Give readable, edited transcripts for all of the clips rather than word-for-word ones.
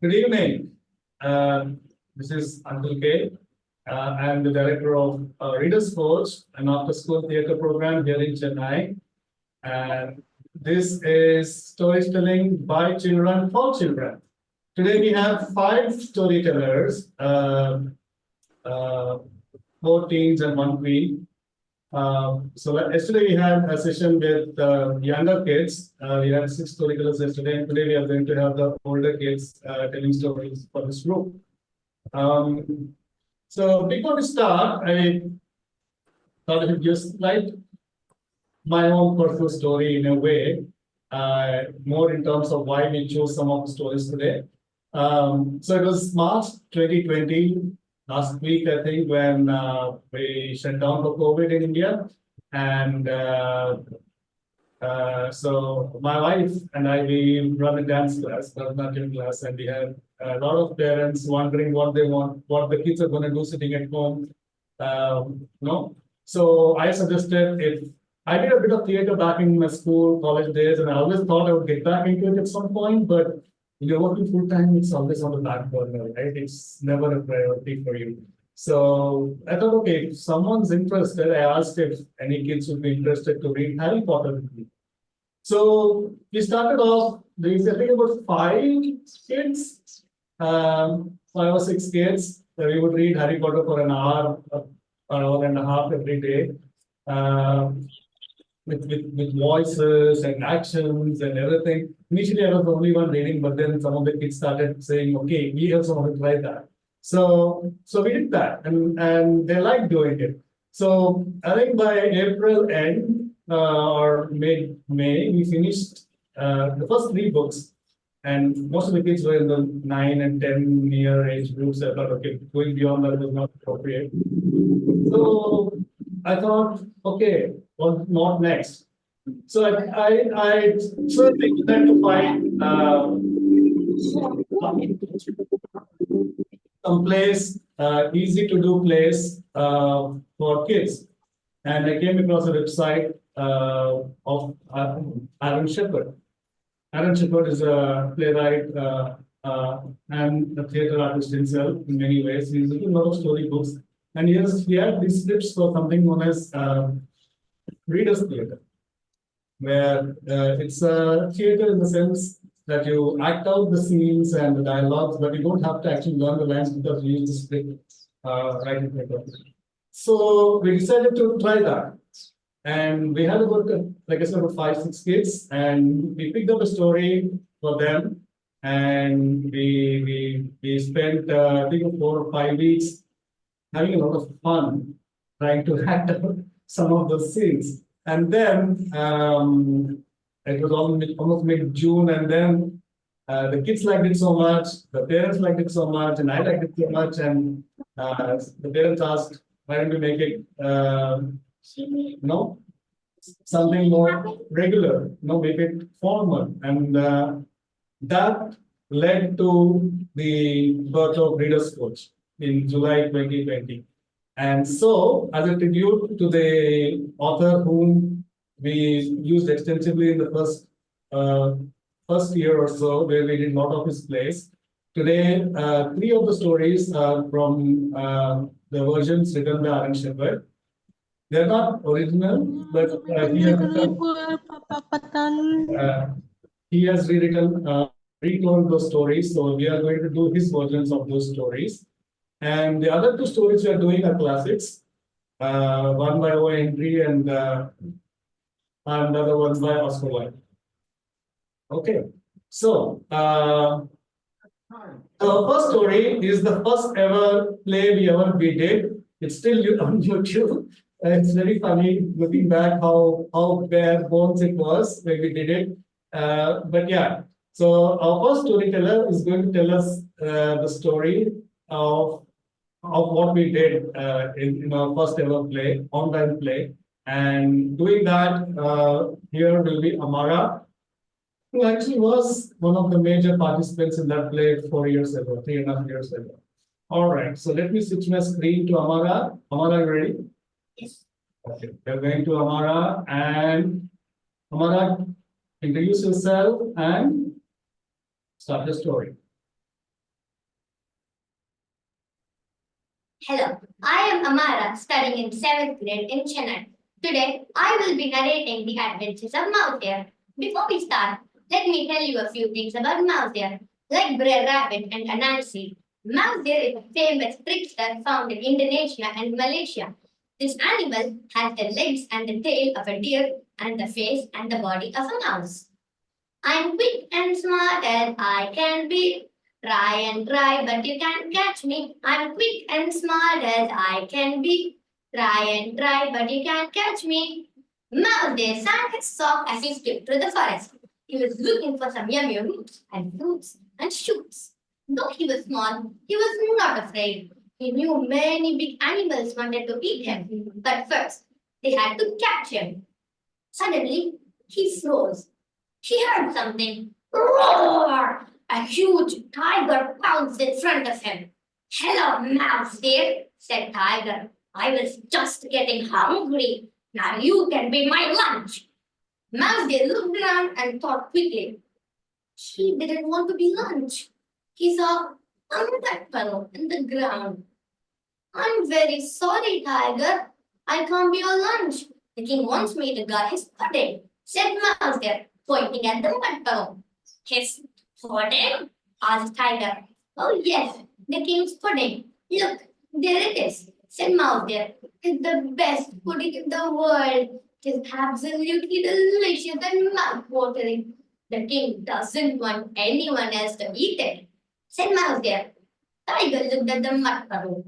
Good evening. This is Uncle K. I'm the director of Reader's Coach, an after-school theatre program here in Chennai. And this is storytelling by children for children. Today we have five storytellers, four teens and one queen. Yesterday we had a session with younger kids. We had six storytellers yesterday, and today we are going to have the older kids telling stories for this group. So before we start, I thought I would just write my own personal story in a way, more in terms of why we chose some of the stories today. So it was March 2020, last week, I think, when we shut down for COVID in India. And so my wife and I, we run a dance class, Bharatanatyam class, and we had a lot of parents wondering what they want, what the kids are going to do sitting at home. So I suggested if I did a bit of theater back in my school, college days, and I always thought I would get back into it at some point, but when you're working full time, it's always on the back burner, right? It's never a priority for you. So I thought, okay, if someone's interested, I asked if any kids would be interested to read Harry Potter with me. So we started off, there is I think about five kids, 5 or 6 kids. We would read Harry Potter for an hour and a half every day. With voices and actions and everything. Initially, I was the only one reading, but then some of the kids started saying, okay, we also want to try that. So we did that, and they liked doing it. So I think by April end or mid-May, we finished the first 3 books. And most of the kids were in the 9 and 10 year age groups. I thought, okay, going beyond that was not appropriate. So I thought, okay, what not next? So I certainly tried to find some place, easy to do place for kids. And I came across a website of Aaron Shepard. Aaron Shepard is a playwright and a theater artist himself in many ways. He's written a lot of storybooks. And he had these scripts for something known as readers theater, where it's a theater in the sense that you act out the scenes and the dialogues, but you don't have to actually learn the lines because you use the script right in front of you. So we decided to try that. And we had about, like I said, about 5-6 kids, and we picked up a story for them. And we spent, I think, 4 or 5 weeks having a lot of fun trying to act out some of those scenes. And then it was almost mid-June, and then the kids liked it so much, the parents liked it so much, and I liked it so much. And the parents asked, why don't we make it, something more regular, make it formal. And that led to the birth of Reader's Coach in July 2020. And so, as a tribute to the author whom we used extensively in the first year or so, where we did a lot of his plays, today 3 of the stories are from the versions written by Aaron Shepard. They're not original, but he has retold those stories. So we are going to do his versions of those stories. And the other 2 stories we are doing are classics. One by O. Henry and another one by Oscar Wilde. Okay, so the first story is the first ever play we did. It's still on YouTube. It's very funny looking back how bare bones it was when we did it. But yeah, so our first storyteller is going to tell us the story of what we did in our first ever play, online play. And doing that, here will be Amara, who actually was one of the major participants in that play 4 years ago, 3.5 years ago. All right, so let me switch my screen to Amara. Amara, you ready? Yes. Okay, we're going to Amara, and Amara, introduce yourself and start the story. Hello, I am Amara, studying in 7th grade in Chennai. Today, I will be narrating the adventures of Mouse Deer. Before we start, let me tell you a few things about Mouse Deer. Like Brer Rabbit and Anansi, Mouse Deer is a famous trickster found in Indonesia and Malaysia. This animal has the legs and the tail of a deer and the face and the body of a mouse. I'm quick and smart as I can be. Try and try, but you can't catch me. I'm quick and smart as I can be. Try and try, but you can't catch me. Mouse there sang his song as he skipped through the forest. He was looking for some yummy roots and fruits and shoots. Though he was small, he was not afraid. He knew many big animals wanted to eat him, but first they had to catch him. Suddenly, he froze. He heard something. Roar! A huge tiger pounced in front of him. Hello, mouse dear, said Tiger. I was just getting hungry. Now you can be my lunch. Mouse deer looked around and thought quickly. He didn't want to be lunch. He saw a red fellow in the ground. I'm very sorry, Tiger. I can't be your lunch. The king wants me to guard his pudding, said Mouse there, pointing at the mud puddle. His pudding? Asked Tiger. Oh, yes, the king's pudding. Look, there it is, said Mouse there. It's the best pudding in the world. It is absolutely delicious and mouth-watering. The king doesn't want anyone else to eat it, said Mouse there. Tiger looked at the mud puddle.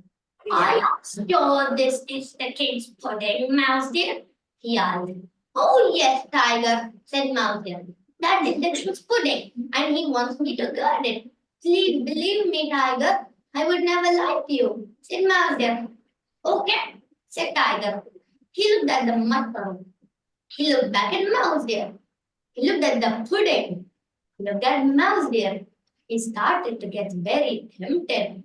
I sure this is the king's pudding, Mouse dear, he asked. Oh, yes, Tiger, said Mouse dear. That is the king's pudding, and he wants me to guard it. Please believe me, Tiger. I would never lie to you, said Mouse dear. Okay, said Tiger. He looked at the mud puddle. He looked back at Mouse dear. He looked at the pudding. He looked at Mouse dear. He started to get very tempted.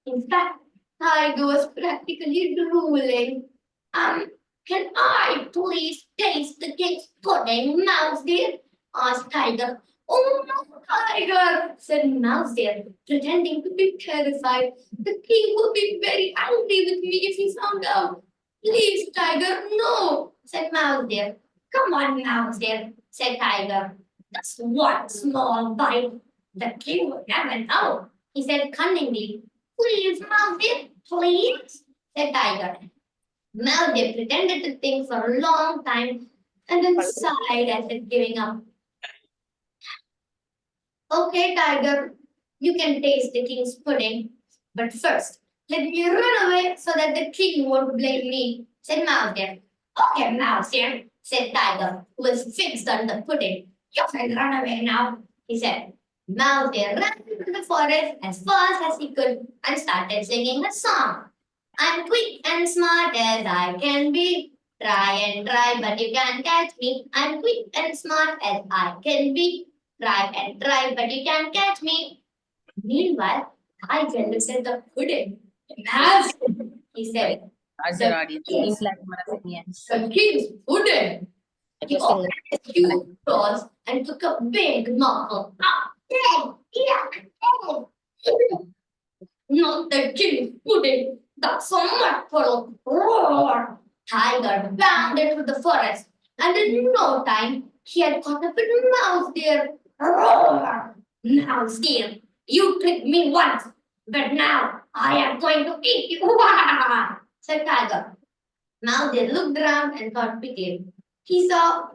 In fact, Tiger was practically drooling. Um, can I please taste the king's pudding, Mouse dear? Asked Tiger. Oh no, Tiger, said Mouse dear, pretending to be terrified. The king would be very angry with me if he found out. Please, Tiger, no, said Mouse dear. Come on, Mouse dear, said Tiger. Just one small bite. The king would never know, he said cunningly. Please, Mouse dear, please, said Tiger. Mouse deer pretended to think for a long time and then sighed as if giving up. Okay, Tiger, you can taste the king's pudding. But first, let me run away so that the king won't blame me, said Mouse deer. Okay, Mouse deer, said Tiger, who was fixed on the pudding. You can run away now, he said. Mouse deer ran into the forest as fast as he could and started singing a song. I'm quick and smart as I can be. Try and try, but you can't catch me. I'm quick and smart as I can be. Try and try, but you can't catch me. Meanwhile, I looked at the pudding. Has, he said. Larger audience. Yes. Like Marathonians. The king's pudding. He opened his huge claws and took a big mouthful. Ah, not the king's pudding. That's a mouthful. Roar! Tiger bounded through the forest, and in no time he had caught up with Mouse deer. Roar! Mouse deer, you tricked me once, but now I am going to eat you. Wah! Said Tiger. Mouse deer looked around and thought quickly. He saw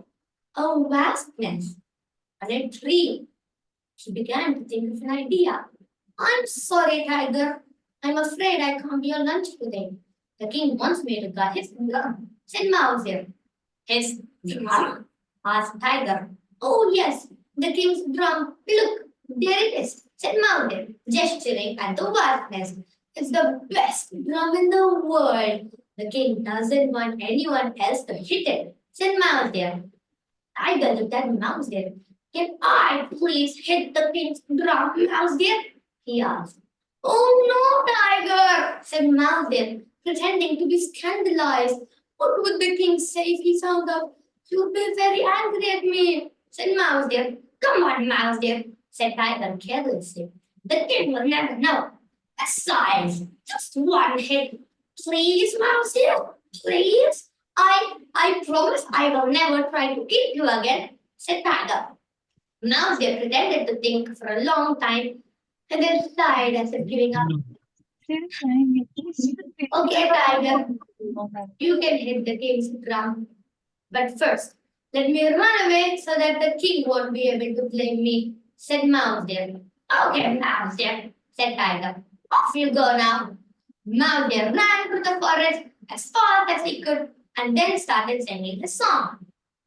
a wasp nest and a tree. He began to think of an idea. I'm sorry, Tiger. I'm afraid I can't be your lunch today. The king wants me to guard his drum, said Mouse deer. His drum? Asked Tiger. Oh, yes, the king's drum. Look, there it is, said Mouse deer, gesturing at the wasp nest. It's the best drum in the world. The king doesn't want anyone else to hit it, said Mouse deer. Tiger looked at Mouse deer. Can I please hit the king's drum, Mouse deer? He asked. Oh no, Tiger, said Mouse deer, pretending to be scandalized. What would the king say if he found out? He would be very angry at me, said Mouse deer. Come on, Mouse deer, said Tiger carelessly. The king will never know. Besides, just one hit. Please, Mouse dear, please. I promise I will never try to eat you again, said Tiger. Mouse dear pretended to think for a long time and then sighed as if giving up. Okay, Tiger, you can hit the king's drum. But first, let me run away so that the king won't be able to blame me, said Mouse dear. Okay, Mouse dear, said Tiger. Off you go now. Mouse deer ran through the forest as fast as he could and then started singing the song.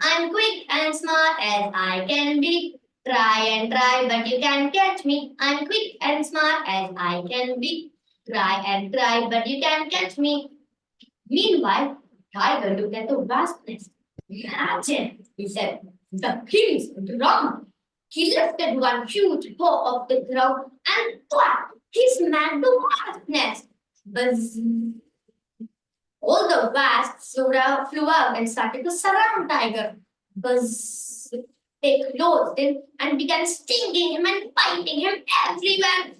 I'm quick and smart as I can be. Try and try, but you can't catch me. I'm quick and smart as I can be. Try and try, but you can't catch me. Meanwhile, Tiger looked at the wasp nest. Imagine, he said, the king's drum. He lifted one huge paw off the ground and whack! He smacked the wasp nest. Buzz. All the wasps flew out and started to surround Tiger. Buzz. They closed in and began stinging him and biting him everywhere.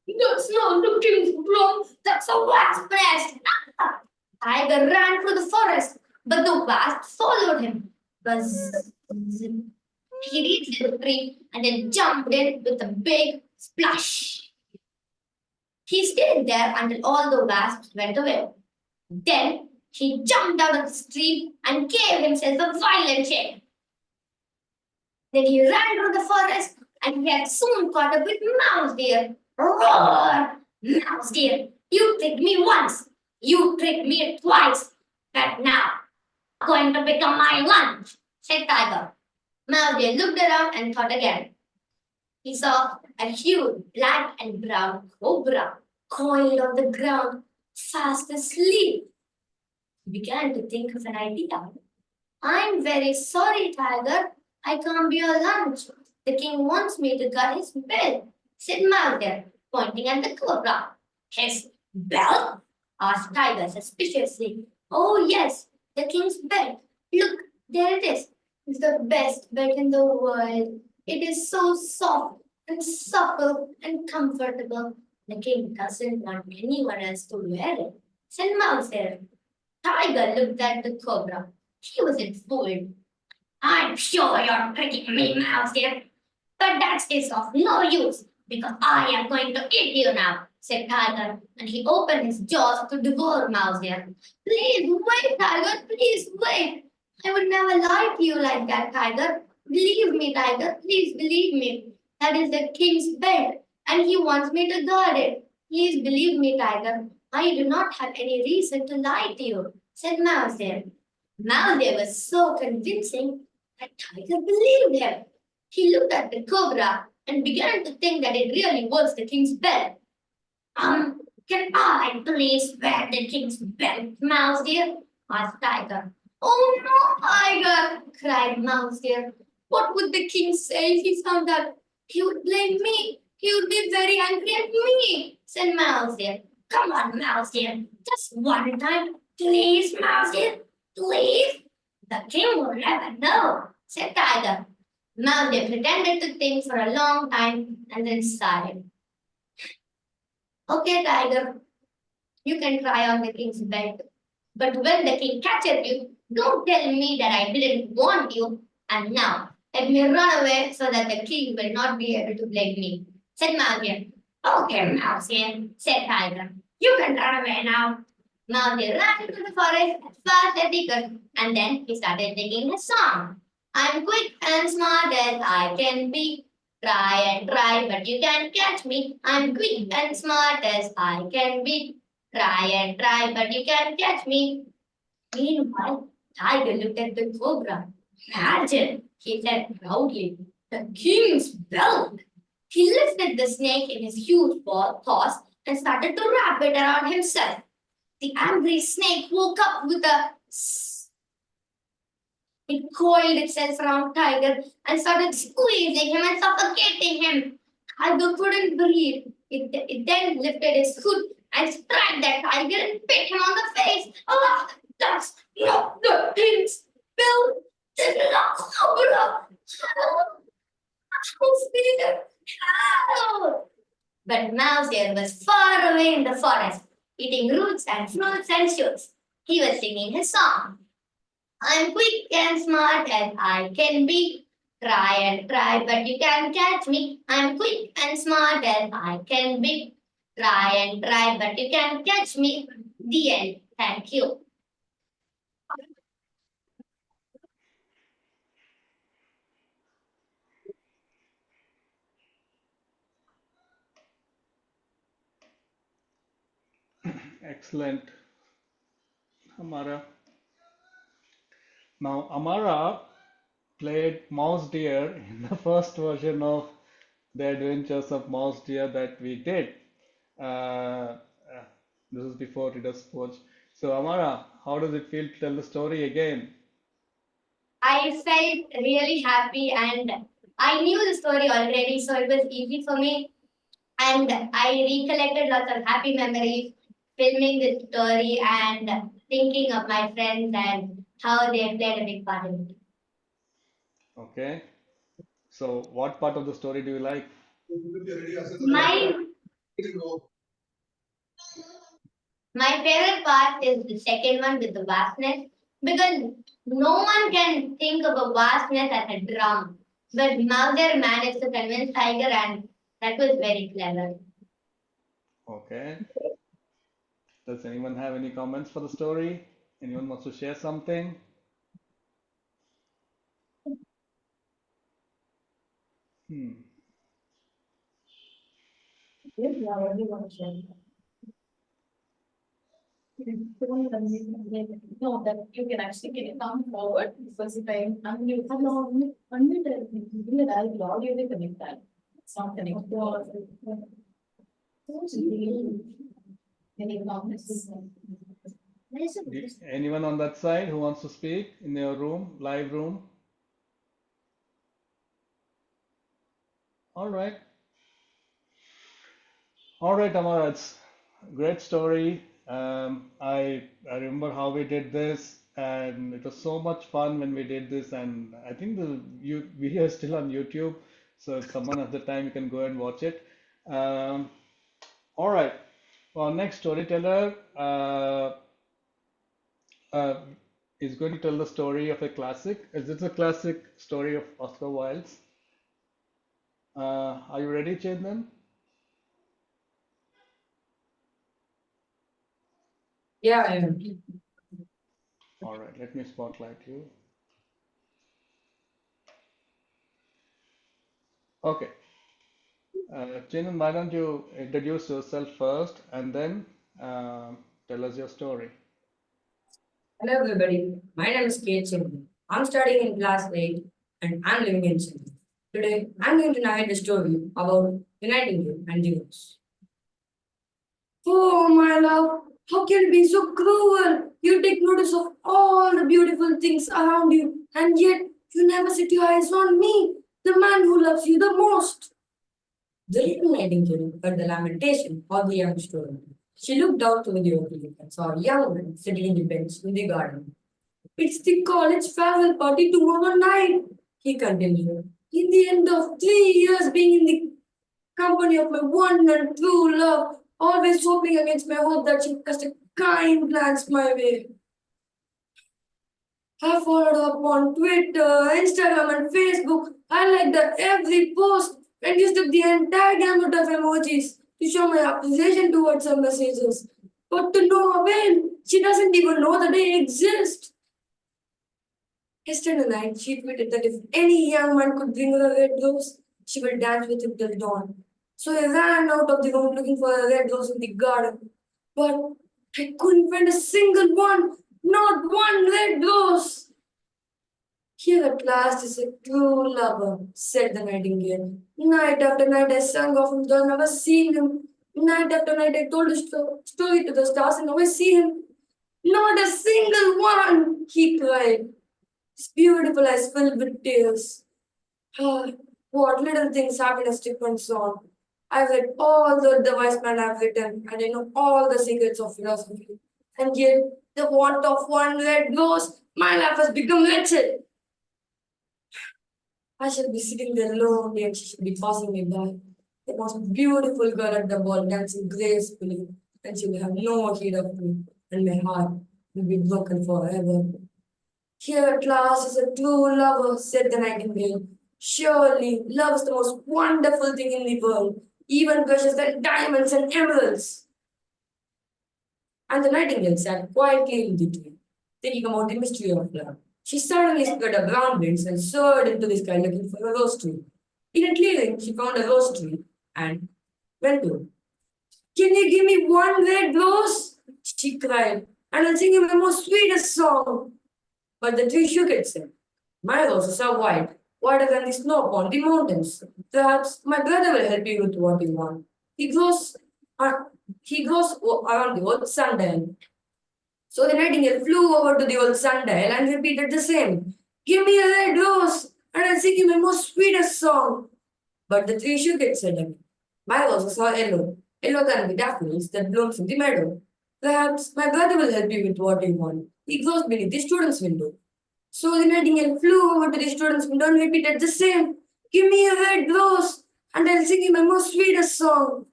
That's not the king's drum, that's a wasp nest. Tiger ran through the forest, but the wasp followed him. Buzz. He reached the tree and then jumped in with a big splash. He stayed there until all the wasps went away. Then he jumped out of the tree and gave himself a violent shake. Then he ran through the forest and he had soon caught up with Mouse Deer. Roar! Mouse Deer, you tricked me once. You tricked me twice. But now, going to become my lunch, said Tiger. Mouse Deer looked around and thought again. He saw a huge black and brown cobra coiled on the ground, fast asleep. He began to think of an idea. I'm very sorry, Tiger. I can't be your lunch. The king wants me to cut his bill, said Mouse, pointing at the cobra. His bell? Asked Tiger suspiciously. Oh, yes, the king's bed. Look, there it is. It's the best bed in the world. It is so soft and supple and comfortable. The king doesn't want anyone else to wear it, said Mouse there. Tiger looked at the cobra. He wasn't fooled. I'm sure you're tricking me, Mouse dear. But that is of no use because I am going to eat you now, said Tiger, and he opened his jaws to devour Mouse dear. Please wait, Tiger, please wait. I would never lie to you like that, Tiger. Believe me, Tiger, please believe me. That is the king's bed, and he wants me to guard it. Please believe me, Tiger. I do not have any reason to lie to you, said Mouse dear. Mouse deer was so convincing that Tiger believed him. He looked at the cobra and began to think that it really was the king's bed. Can I please wear the king's belt, Mouse dear? Asked Tiger. Oh no, Tiger, cried Mouse dear. What would the king say if he found out? He would blame me. He would be very angry at me, said Mouse dear. Come on, Mouse dear, just one time. Please, Mouse dear, please. The king will never know, said Tiger. Mouse deer pretended to think for a long time and then sighed. Okay, Tiger, you can try on the king's bed. But when the king catches you, don't tell me that I didn't warn you. And now, let me run away so that the king will not be able to blame me, said Mouse deer. Okay, Mouse deer, said Tiger. You can run away now. Mouse deer ran into the forest as fast as he could, and then he started singing his song. I'm quick and smart as I can be. Try and try, but you can't catch me. I'm quick and smart as I can be. Try and try, but you can't catch me. Meanwhile, Tiger looked at the cobra. Imagine, he said proudly, the king's belt. He lifted the snake in his huge paws and started to wrap it around himself. The angry snake woke up with a it coiled itself around Tiger and started squeezing him and suffocating him. Tiger couldn't breathe. It then lifted his hood and struck that tiger and bit him on the face. Oh, that's not the king's bill. This is a cobra. Help! Help! But Mouser was far away in the forest, eating roots and fruits and shoots. He was singing his song. I'm quick and smart as I can be. Try and try, but you can't catch me. I'm quick and smart as I can be. Try and try, but you can't catch me. The end. Thank you. Excellent, Amara. Now, Amara played Mouse Deer in the first version of The Adventures of Mouse Deer that we did. Uh, uh, this is before Reader's Watch. So, Amara, how does it feel to tell the story again? I felt really happy and I knew the story already, so it was easy for me. And I recollected lots of happy memories filming this story and thinking of my friends and how they played a big part in it. Okay. So, what part of the story do you like? My my favorite part is the second one with the vastness because no one can think of a vastness as a drum. But Mauser managed to convince Tiger and that was very clever. Okay. Does anyone have any comments for the story? Anyone wants to share something? Hmm. Yes, yeah, everyone should. No, that you can actually can you come forward because if I unmute, unmute it, I'll audio will connect that. It's not connected. Any comments? Anyone on that side who wants to speak in your room, live room? All right. All right, Amara, it's a great story. I remember how we did this, and it was so much fun when we did this. And I think the video is still on YouTube, so if someone has the time, you can go and watch it. Um, all right. Our next storyteller uh, is going to tell the story of a classic. Is this a classic story of Oscar Wilde's? Are you ready, Chetan? Yeah, I am. All right, let me spotlight you. Okay. Chetan, why don't you introduce yourself first and then tell us your story? Hello everybody, my name is K. Chindu. I'm studying in class 8 and I'm living in Chennai. Today, I'm going to narrate a story about the nightingale and the rose. Oh, my love, how can you be so cruel? You take notice of all the beautiful things around you, and yet you never set your eyes on me, the man who loves you the most. The little nightingale heard the lamentation of the young student. She looked out through the opening and saw a young man sitting in the bench in the garden. It's the college farewell party tomorrow night, he continued. In the end of 3 years being in the company of my one and true love, always hoping against my hope that she'd cast a kind glance my way. I followed up on Twitter, Instagram, and Facebook. I liked her every post and used up the entire gamut of emojis to show my appreciation towards her messages. But to no avail, she doesn't even know that I exist. Yesterday night, she tweeted that if any young man could bring her a red rose, she will dance with him till dawn. So I ran out of the room looking for a red rose in the garden. But I couldn't find a single one, not one red rose. Here at last is a true lover, said the nightingale. Night after night I sang of him, though I never seen him. Night after night I told a story to the stars and never see him. Not a single one, he cried. His beautiful eyes filled with tears. Ah, what little things happiness depends on. I've read all the wise men have written, and I know all the secrets of philosophy. And yet, the want of one red rose, my life has become wretched. I shall be sitting there lonely and she shall be passing me by. the most beautiful girl at the ball dancing gracefully, and she will have no heed of me, and my heart will be broken forever. Here at last is a true lover, said the nightingale. Surely, love is the most wonderful thing in the world, even precious than diamonds and emeralds. And the nightingale sat quietly in the tree, thinking about the mystery of love. She suddenly spread her brown wings and soared into the sky looking for a rose tree. In a clearing, she found a rose tree and went to it. Can you give me one red rose? She cried, and I'll sing you my most sweetest song. But the tree shook itself. My roses are white, whiter than the snow upon the mountains. Perhaps my brother will help you with what you want. Uh, he goes around the old sundial. So the nightingale flew over to the old sundial and repeated the same. Give me a red rose, and I'll sing you my most sweetest song. But the tree shook itself again. My roses are yellow, yellow than the daffodils that blooms in the meadow. Perhaps my brother will help you with what you want. He goes beneath the student's window. So the nightingale flew over to the student's window and repeated the same. Give me a red rose, and I'll sing you my most sweetest song.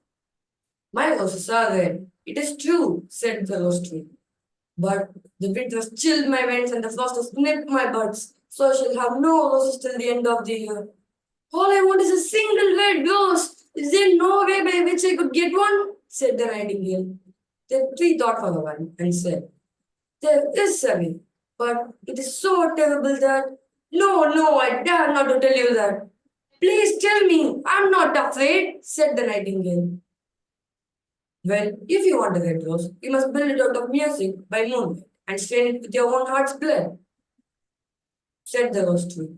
My roses are red. It is true, said the rose tree. But the wind has chilled my veins and the frost has nipped my buds, so I shall have no roses till the end of the year. All I want is a single red rose. Is there no way by which I could get one? Said the nightingale. The tree thought for a while and said, There is a way, but it is so terrible that no, I dare not to tell you that. Please tell me, I'm not afraid, said the nightingale. Well, if you want a red rose, you must build it out of music by moonlight and strain it with your own heart's blood, said the rose tree.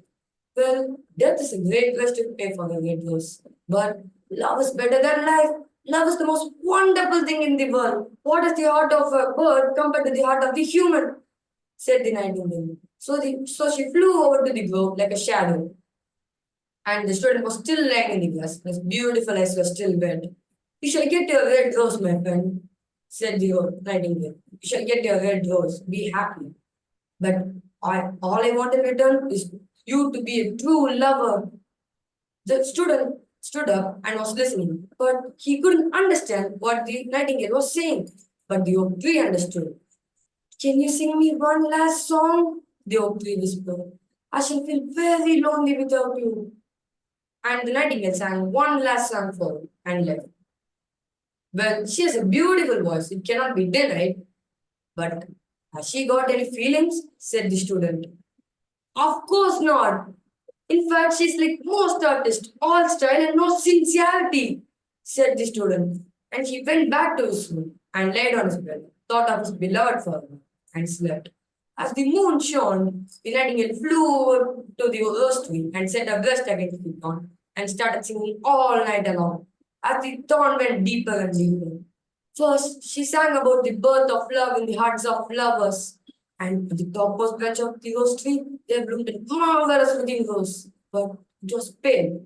Well, death is a great price to pay for a red rose, but love is better than life. Love is the most wonderful thing in the world. What is the heart of a bird compared to the heart of the human? Said the nightingale. So she flew over to the grove like a shadow, and the student was still lying in the grass. His beautiful eyes were still wet. You shall get your red rose, my friend, said the nightingale. You shall get your red rose. Be happy. But all I want in return is you to be a true lover. The student stood up and was listening, but he couldn't understand what the nightingale was saying. But the oak tree understood. Can you sing me one last song? The oak tree whispered. I shall feel very lonely without you. And the nightingale sang one last song for her and left. Well, she has a beautiful voice, it cannot be denied. But has she got any feelings? Said the student. Of course not. In fact, she's like most artists, all style and no sincerity, said the student. And he went back to his room and laid on his bed, thought of his beloved father, and slept. As the moon shone, the nightingale flew over to the rose tree and set her breast against the thorn and started singing all night long. As the thorn went deeper and deeper. First, she sang about the birth of love in the hearts of lovers. And at the topmost branch of the rose tree, there bloomed a marvelous looking rose, but it was pale.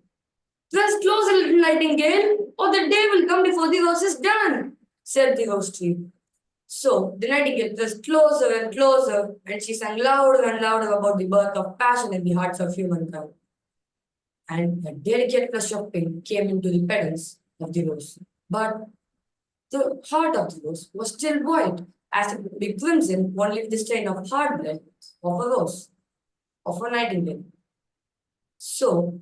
Press closer, little nightingale, or the day will come before the rose is done, said the rose tree. So the nightingale pressed closer and closer, and she sang louder and louder about the birth of passion in the hearts of humankind. And a delicate flush of pink came into the petals of the rose. But the heart of the rose was still white, as it would be crimson only with the stain of hard blood of a rose, of a nightingale. So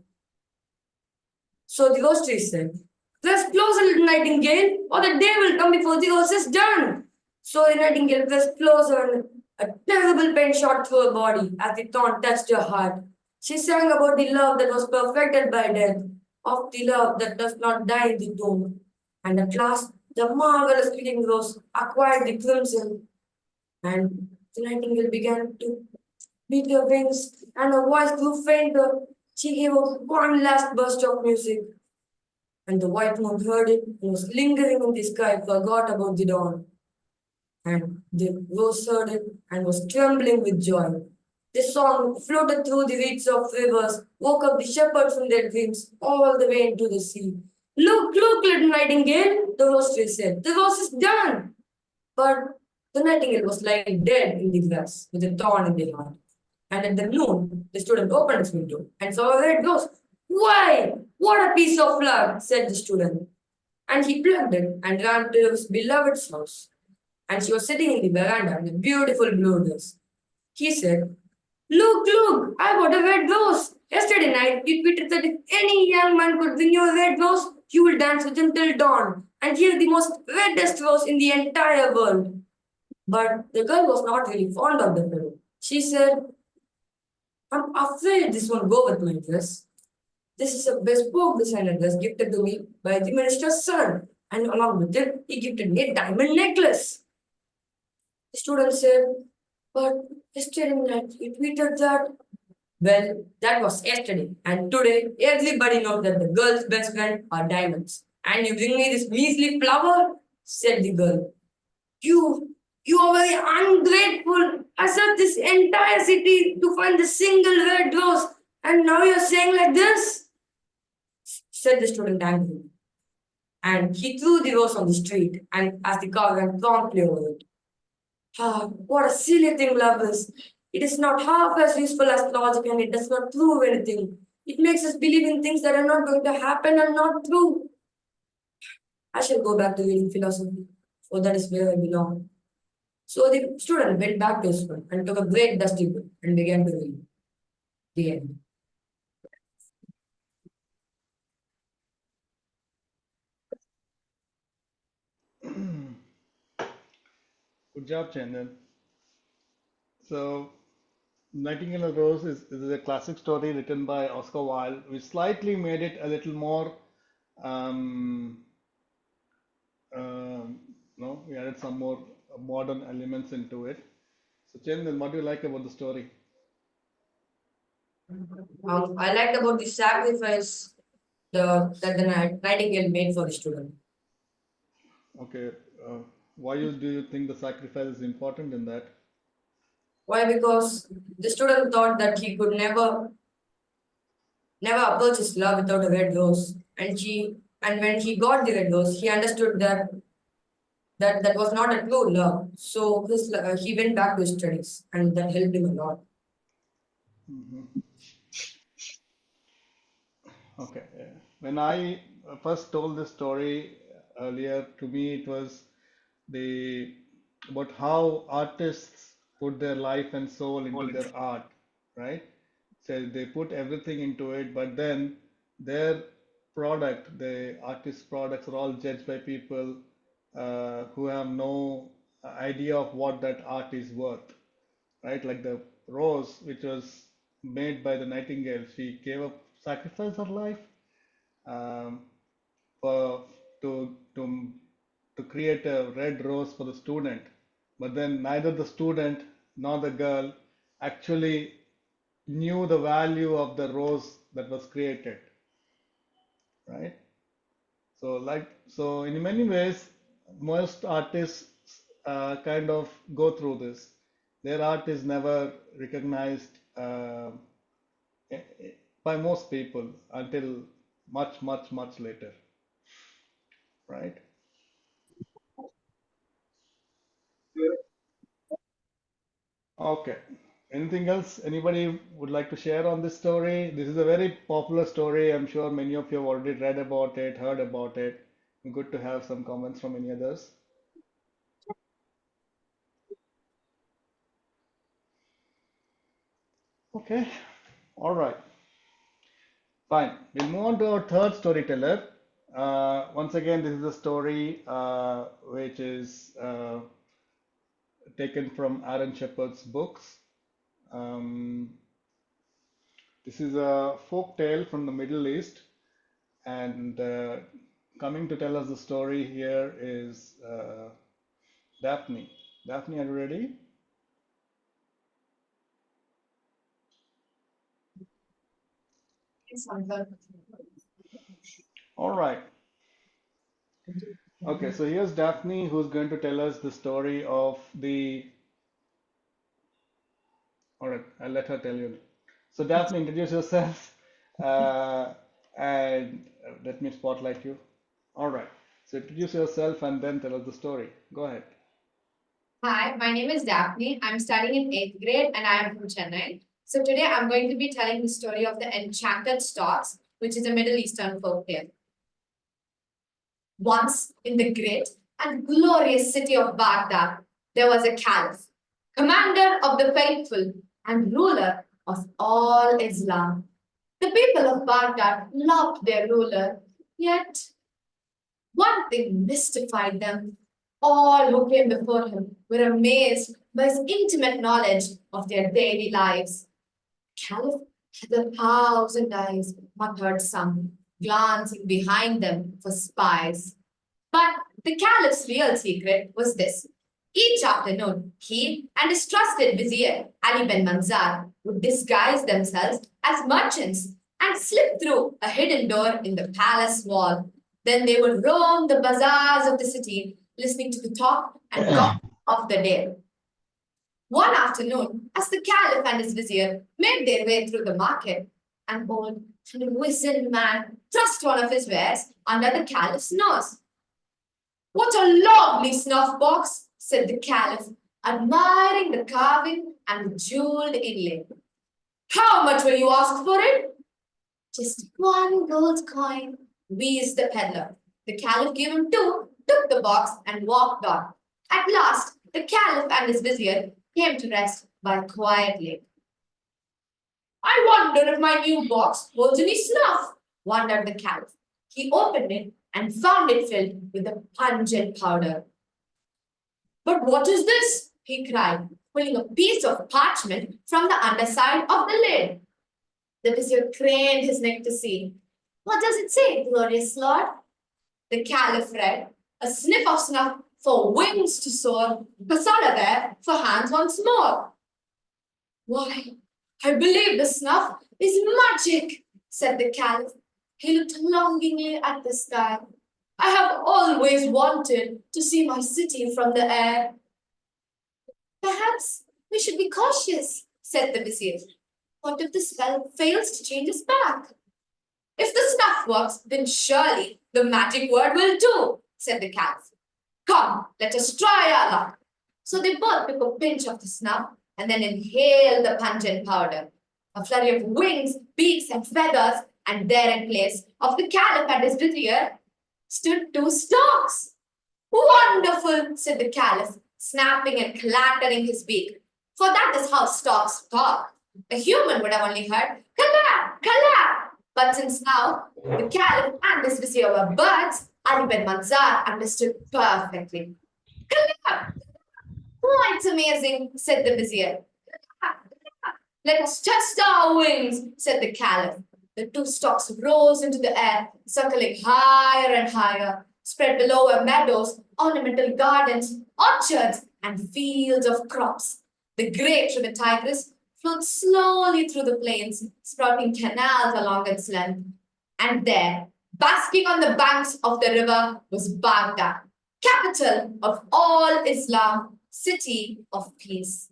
the rose tree said, Press closer, little nightingale, or the day will come before the rose is done. So the nightingale pressed closer, and a terrible pain shot through her body as the thorn touched her heart. She sang about the love that was perfected by death, of the love that does not die in the tomb. And at last, the marvelous looking rose acquired the crimson, and the nightingale began to beat her wings, and her voice grew fainter. She gave out one last burst of music, and the white moon heard it and was lingering in the sky, forgot about the dawn. And the rose heard it and was trembling with joy. The song floated through the reeds of rivers, woke up the shepherds from their dreams, all the way into the sea. Look, little nightingale, the rose tree said. The rose is done. But the nightingale was lying dead in the grass with a thorn in the heart. And at the noon, the student opened his window and saw a red rose. Why? What a piece of luck, said the student. And he plugged it and ran to his beloved's house. And she was sitting in the veranda in a beautiful blue dress. He said, look, I got a red rose. Yesterday night, you tweeted that if any young man could bring you a red rose, you will dance with him till dawn. And he is the most reddest rose in the entire world. But the girl was not really fond of the fellow. She said, I'm afraid this won't go with my dress. This is a bespoke designer dress gifted to me by the minister's son. And along with it, he gifted me a diamond necklace. The student said, but yesterday night you tweeted that. Well, that was yesterday. And today, everybody knows that the girl's best friend are diamonds. And you bring me this measly flower? Said the girl. You are very ungrateful. I searched this entire city to find the single red rose. And now you're saying like this? Said the student angrily. And he threw the rose on the street and as the car went promptly over it. Ah, what a silly thing love is. It is not half as useful as logic and it does not prove anything. It makes us believe in things that are not going to happen and not true. I shall go back to reading philosophy, for that is where I belong. So the student went back to his room and took a great dusty book and began to read. The end. Good job, Chandan. So, Nightingale Rose is a classic story written by Oscar Wilde. We slightly made it a little more, um, no, we added some more modern elements into it. So, Chandan, what do you like about the story? I liked about the sacrifice that the nightingale made for the student. Okay, uh, do you think the sacrifice is important in that? Why? Because the student thought that he could never approach his love without a red rose. And when he got the red rose, he understood that was not a true love. So he went back to his studies, and that helped him a lot. Mhm. Okay. Yeah. When I first told this story earlier, to me it was the about how artists put their life and soul into their art, right? So they put everything into it, but then their product, the artist's products, are all judged by people who have no idea of what that art is worth, right? Like the rose, which was made by the nightingale, she gave up, sacrificed her life um, for to create a red rose for the student. But then neither the student nor the girl actually knew the value of the rose that was created, right? So in many ways, most artists kind of go through this. Their art is never recognized by most people until much later, right? Okay. Anything else anybody would like to share on this story? This is a very popular story. I'm sure many of you have already read about it, heard about it. Good to have some comments from any others. Okay. All right. Fine. We'll move on to our third storyteller. Once again, this is a story which is taken from Aaron Shepard's books. Um, this is a folk tale from the Middle East, and coming to tell us the story here is Daphne. Daphne, are you ready? All right. Okay, so here's Daphne who's going to tell us the story of the. All right, I'll let her tell you. So, Daphne, introduce yourself and let me spotlight you. All right, so introduce yourself and then tell us the story. Go ahead. Hi, my name is Daphne. I'm studying in 8th grade and I am from Chennai. So today I'm going to be telling the story of the enchanted stocks. which is a Middle Eastern folk tale. Once in the great and glorious city of Baghdad, there was a caliph, commander of the faithful and ruler of all Islam. The people of Baghdad loved their ruler, yet one thing mystified them. All who came before him were amazed by his intimate knowledge of their daily lives. Caliph had 1,000 eyes, muttered some, glancing behind them for spies. But the Caliph's real secret was this. Each afternoon, he and his trusted vizier, Ali bin Manzar, would disguise themselves as merchants and slip through a hidden door in the palace wall. Then they would roam the bazaars of the city, listening to the talk and gossip of the day. One afternoon, as the Caliph and his vizier made their way through the market, an old and wizened man thrust one of his wares under the Caliph's nose. "What a lovely snuff box," said the Caliph, admiring the carving and the jeweled inlay. "How much will you ask for it?" "Just 1 gold coin," wheezed the peddler. The Caliph gave him 2, took the box, and walked on. At last, the Caliph and his vizier came to rest by a quiet lake. "I wonder if my new box holds any snuff," wondered the Caliph. He opened it and found it filled with a pungent powder. "But what is this?" he cried, pulling a piece of parchment from the underside of the lid. The vizier craned his neck to see. "What does it say, glorious lord?" The Caliph read, "A sniff of snuff for wings to soar, Kasala for hands once more." "Why, I believe the snuff is magic," said the Caliph. He looked longingly at the sky. "I have always wanted to see my city from the air." "Perhaps we should be cautious," said the vizier. "What if the spell fails to change us back?" "If the snuff works, then surely the magic word will too," said the Caliph. "Come, let us try our luck." So they both took a pinch of the snuff and then inhaled the pungent powder. A flurry of wings, beaks, and feathers, and there in place of the Caliph and his vizier stood 2 storks. "Wonderful," said the Caliph, snapping and clattering his beak. For that is how storks talk. A human would have only heard "Kalab, kalab." But since now the Caliph and his vizier were birds, Ali bin Manzar understood perfectly. "Kalab, quite amazing," said the vizier. "Let us test our wings," said the Caliph. The 2 stalks rose into the air, circling higher and higher. Spread below were meadows, ornamental gardens, orchards, and fields of crops. The great river Tigris flowed slowly through the plains, sprouting canals along its length. And there, basking on the banks of the river, was Baghdad, capital of all Islam, city of peace.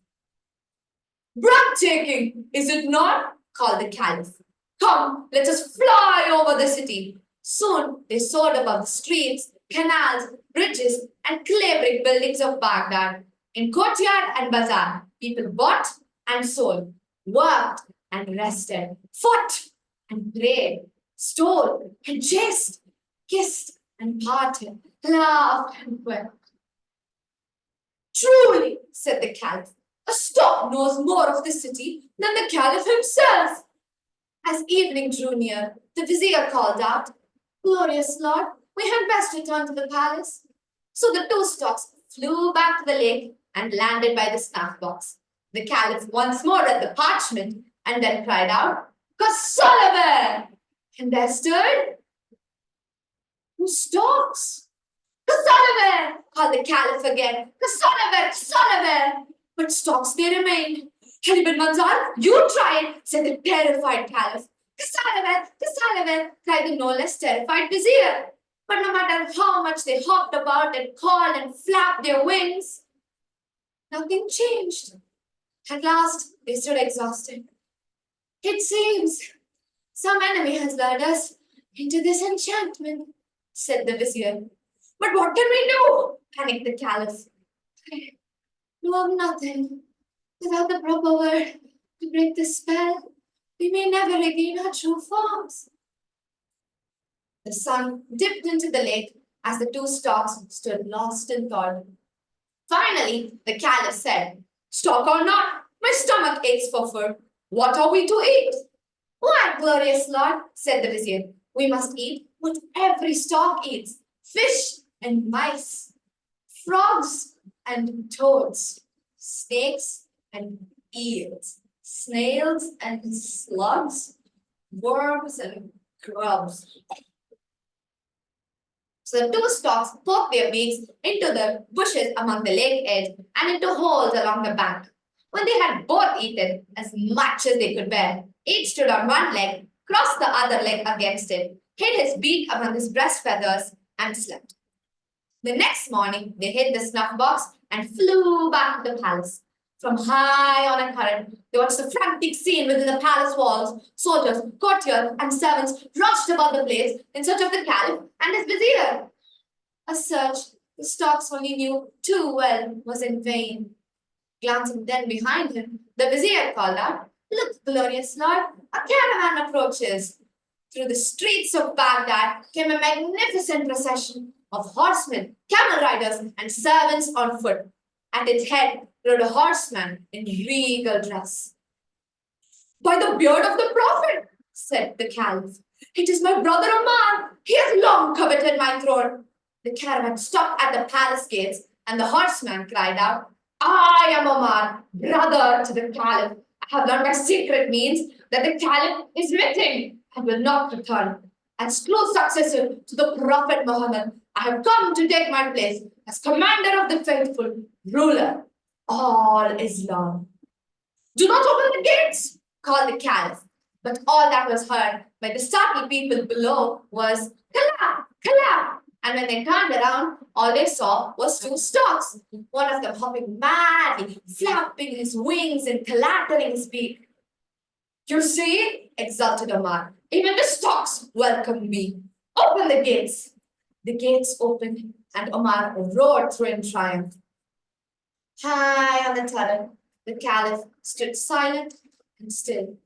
"Breathtaking, is it not?" called the Caliph. "Come, let us fly over the city." Soon they soared above the streets, canals, bridges, and clay brick buildings of Baghdad. In courtyard and bazaar, people bought and sold, worked and rested, fought and prayed, stole and chased, kissed and parted, laughed and wept. "Truly," said the Caliph, "a stork knows more of the city than the Caliph himself." As evening drew near, the vizier called out, "Glorious lord, we had best return to the palace." So the 2 storks flew back to the lake and landed by the snuff box. The Caliph once more read the parchment and then cried out, "Kasalaver!" And there stood 2 storks. "Kasalaver!" called the Caliph again. "Kasalaver! Kasalaver!" But storks they remained. "Ali bin Manzar, you try it," said the terrified Caliph. "Kasalaver! Kasalaver!" cried the no less terrified vizier. But no matter how much they hopped about and called and flapped their wings, nothing changed. At last, they stood exhausted. "It seems some enemy has lured us into this enchantment," said the vizier. "But what can we do?" panicked the Caliph. "I know of nothing. Without the proper word to break the spell, we may never regain our true forms." The sun dipped into the lake as the two storks stood lost in thought. Finally, the caliph said, "Stork or not, my stomach aches for food. What are we to eat?" "Why, glorious lord," said the vizier, "we must eat what every stork eats, fish and mice, frogs and toads, snakes and eels, snails and slugs, worms and grubs." So the two storks poked their beaks into the bushes among the lake edge and into holes along the bank. When they had both eaten as much as they could bear, each stood on one leg, crossed the other leg against it, hid his beak among his breast feathers, and slept. The next morning, they hid the snuff box and flew back to the palace. From high on a turret, they watched the frantic scene within the palace walls. Soldiers, courtiers, and servants rushed about the place in search of the caliph and his vizier. A search the storks only knew too well was in vain. Glancing then behind him, the vizier called out, "Look, glorious lord, a caravan approaches." Through the streets of Baghdad came a magnificent procession of horsemen, camel riders, and servants on foot. At its head rode a horseman in regal dress. "By the beard of the Prophet," said the caliph, "it is my brother Omar. He has long coveted my throne." The caravan stopped at the palace gates, and the horseman cried out, "I am Omar, brother to the caliph. I have learned by secret means that the caliph is missing and will not return. As close successor to the Prophet Muhammad, I have come to take my place as commander of the faithful, ruler all Islam." "Do not open the gates," called the caliph. But all that was heard by the startled people below was "Kala, Kala." And when they turned around, all they saw was two storks, one of them hopping madly, flapping his wings and clattering his beak. "You see," exulted Omar, "even the storks welcome me. Open the gates." The gates opened, and Omar roared through in triumph. High on the turret, the caliph stood silent and still.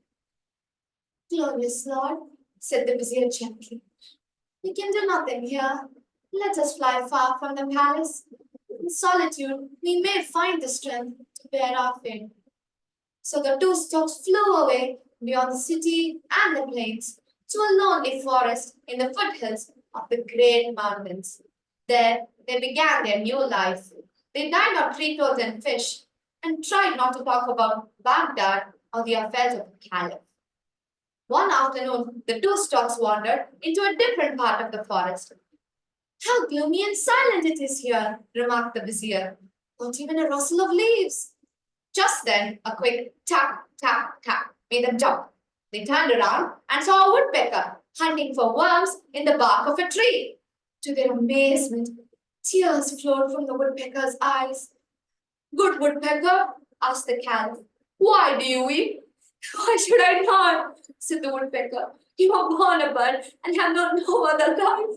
"Glorious lord," said the vizier gently, "we can do nothing here. Let us fly far from the palace. In solitude, we may find the strength to bear our fate." So the two storks flew away beyond the city and the plains to a lonely forest in the foothills of the great mountains. There they began their new life. They dined on tree toads and fish and tried not to talk about Baghdad or the affairs of the caliph. One afternoon, the two storks wandered into a different part of the forest. "How gloomy and silent it is here," remarked the vizier. "Not even a rustle of leaves." Just then, a quick tap, tap, tap made them jump. They turned around and saw a woodpecker hunting for worms in the bark of a tree. To their amazement, tears flowed from the woodpecker's eyes. "Good woodpecker," asked the caliph, "why do you weep?" "Why should I not?" said the woodpecker. "You are born a bird and have known no other life.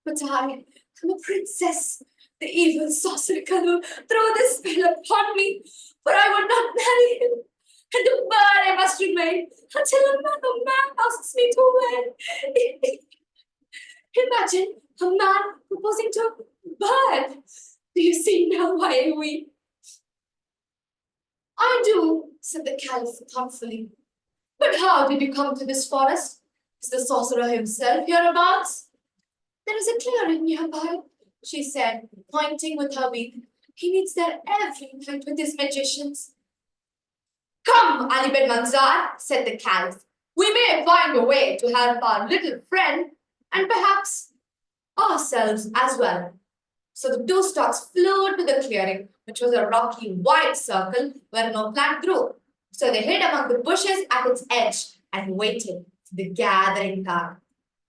But I am a princess. The evil sorcerer Kalu threw this spell upon me, for I would not marry him. And a bird I must remain until another man asks me to wed." Imagine a man proposing to a bird. Do you see now why I weep? "I do," said the caliph thoughtfully. "But how did you come to this forest? Is the sorcerer himself hereabouts?" "There is a clearing nearby," she said, pointing with her beak. "He meets there every night with his magicians." "Come, Ali bin Manzar," said the caliph. "We may find a way to help our little friend and perhaps ourselves as well." So the two storks flew to the clearing, which was a rocky, wide circle where no plant grew. So they hid among the bushes at its edge and waited for the gathering dark.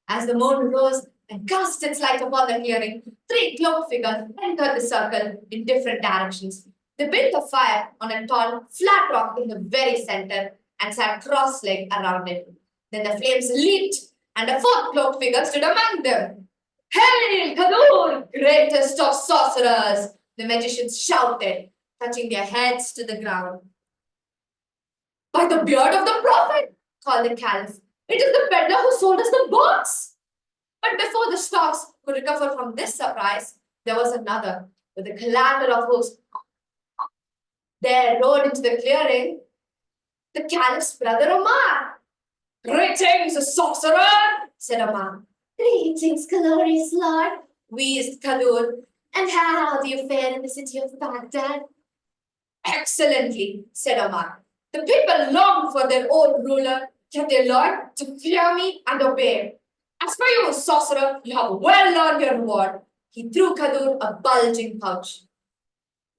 As the moon rose and cast its light upon the clearing, three cloaked figures entered the circle in different directions. They built a fire on a tall, flat rock in the very center and sat cross-legged around it. Then the flames leaped, and a fourth cloaked figure stood among them. "Hail, Kadur, greatest of sorcerers!" the magicians shouted, touching their heads to the ground. "By the beard of the Prophet," called the caliph, "it is the peddler who sold us the box." But before the storks could recover from this surprise, there was another, with a clatter of hooves. There rode into the clearing the caliph's brother Omar. Greetings, sorcerer, said Omar. Greetings, glorious lord, wheezed Khalud. And how do you fare in the city of Baghdad? Excellently, said Omar. The people long for their own ruler, yet they learn to fear me and obey. As for you, sorcerer, you have well earned your reward. He threw Khalud a bulging pouch.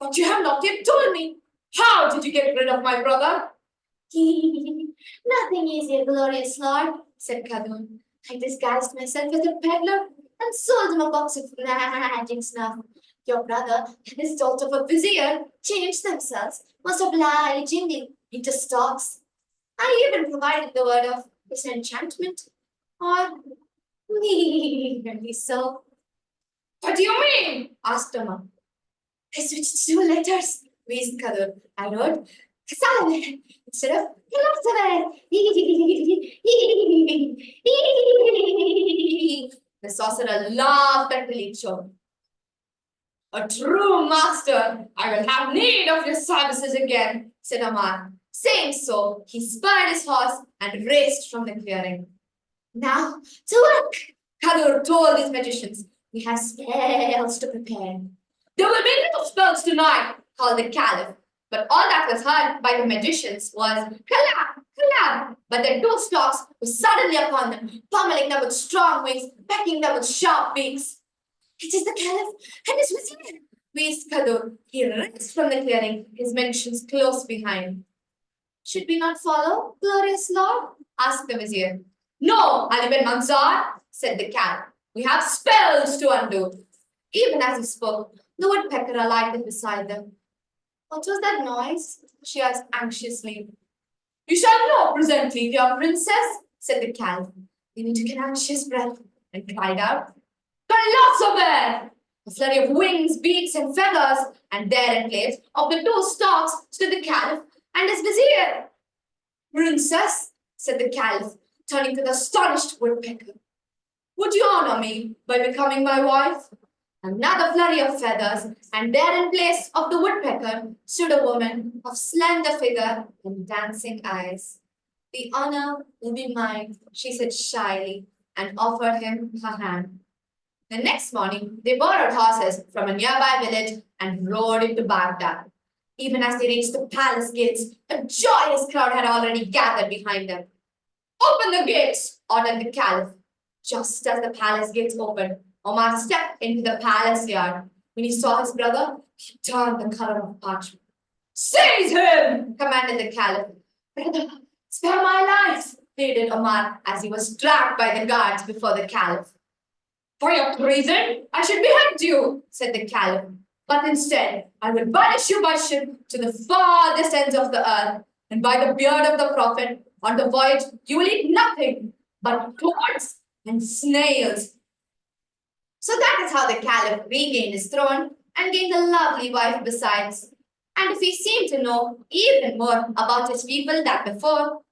But you have not yet told me. How did you get rid of my brother? Nothing easier, glorious lord, said Kadun. I disguised myself as a peddler and sold him a box of magic snuff. Your brother and his daughter of a vizier changed themselves most obligingly into storks. I even provided the word of disenchantment, or merely so. What do you mean? Asked Omar. I switched two letters, wheezed Kadun. I wrote Salome instead of philosopher. The sorcerer laughed until choked. A true master, I will have need of your services again, said Omar. Saying so, he spurred his horse and raced from the clearing. Now to work. Khalur told his magicians, we have spells to prepare. There will be little spells tonight, called the Caliph. But all that was heard by the magicians was Kalam, Kalam. But the two storks were suddenly upon them, pummeling them with strong wings, pecking them with sharp beaks. It is the Caliph and his vizier. Wheezed Khalur. He raced from the clearing, his magicians close behind. Should we not follow, glorious lord? Asked the vizier. No, Ali bin Mansar, said the Caliph. We have spells to undo. Even as he spoke, the woodpecker alighted beside them. What was that noise? She asked anxiously. You shall know presently, dear princess, said the Caliph. Then he took an anxious breath and cried out, Colossal! A flurry of wings, beaks, and feathers, and there in place of the two storks stood the Caliph and his vizier. Princess, said the Caliph, turning to the astonished woodpecker, would you honor me by becoming my wife? Another flurry of feathers, and there in place of the woodpecker stood a woman of slender figure and dancing eyes. The honor will be mine, she said shyly, and offered him her hand. The next morning, they borrowed horses from a nearby village and rode into Baghdad. Even as they reached the palace gates, a joyous crowd had already gathered behind them. Open the gates, ordered the Caliph. Just as the palace gates opened, Omar stepped into the palace yard. When he saw his brother, he turned the color of parchment. Seize him, commanded the Caliph. Brother, spare my life, pleaded Omar as he was dragged by the guards before the Caliph. For your treason, I should behead you, said the Caliph. But instead, I will banish you by ship to the farthest ends of the earth, and by the beard of the Prophet, on the voyage you will eat nothing but clods and snails. So that is how the Caliph regained his throne and gained a lovely wife besides. And if he seemed to know even more about his people than before,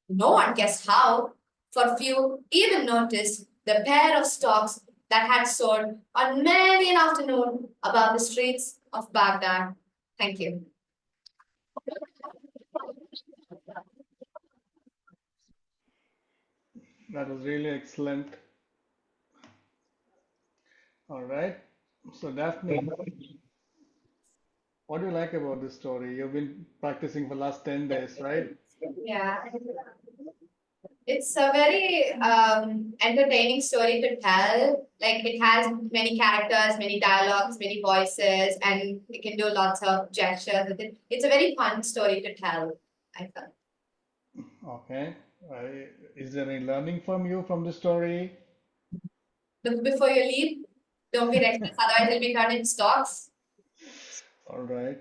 no one guessed how, for few even noticed the pair of storks that had soared on many an afternoon above the streets of Baghdad. Thank you. That was really excellent. All right. So, Daphne, what do you like about this story? You've been practicing for the last 10 days, right? Yeah, it's a very entertaining story to tell. Like it has many characters, many dialogues, many voices, and you can do lots of gestures with it. It's a very fun story to tell, I felt. Okay. Is there any learning from you from the story? Look before you leave. Don't be reckless, otherwise you'll be turned into stocks. All right.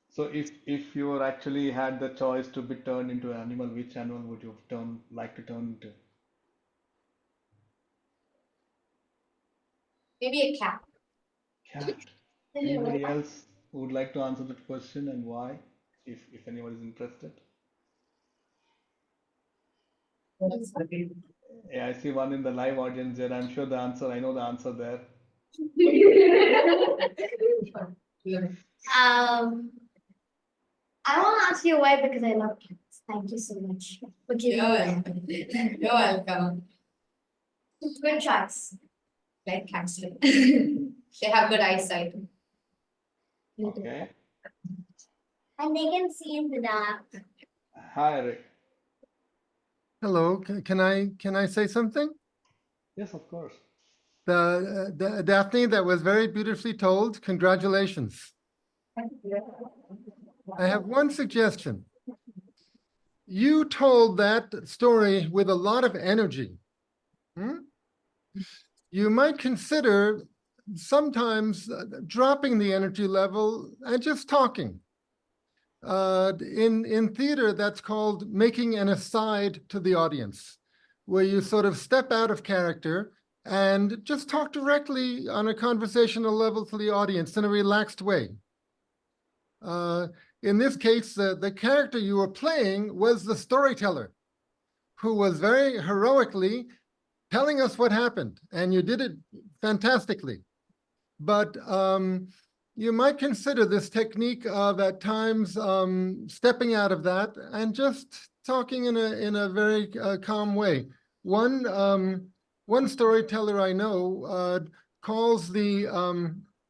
So, if you were actually had the choice to be turned into an animal, which animal would you have like to turn into? Maybe a cat. Cat. Anybody else who would like to answer that question and why? If anyone is interested. Yeah, I see one in the live audience there. I'm sure the answer, I know the answer there. I want to ask you why because I love cats. Thank you so much for giving me that. You're welcome. Good choice. Like cats do. They have good eyesight. Okay. And they can see in the dark. Hi, Eric. Hello, can I say something? Yes, of course. Daphne, that was very beautifully told. Congratulations. I have one suggestion. You told that story with a lot of energy. You might consider sometimes dropping the energy level and just talking. In theater, that's called making an aside to the audience, where you sort of step out of character and just talk directly on a conversational level to the audience in a relaxed way. In this case, the character you were playing was the storyteller, who was very heroically telling us what happened, and you did it fantastically. But you might consider this technique of at times stepping out of that and just talking in a very calm way. One storyteller I know calls the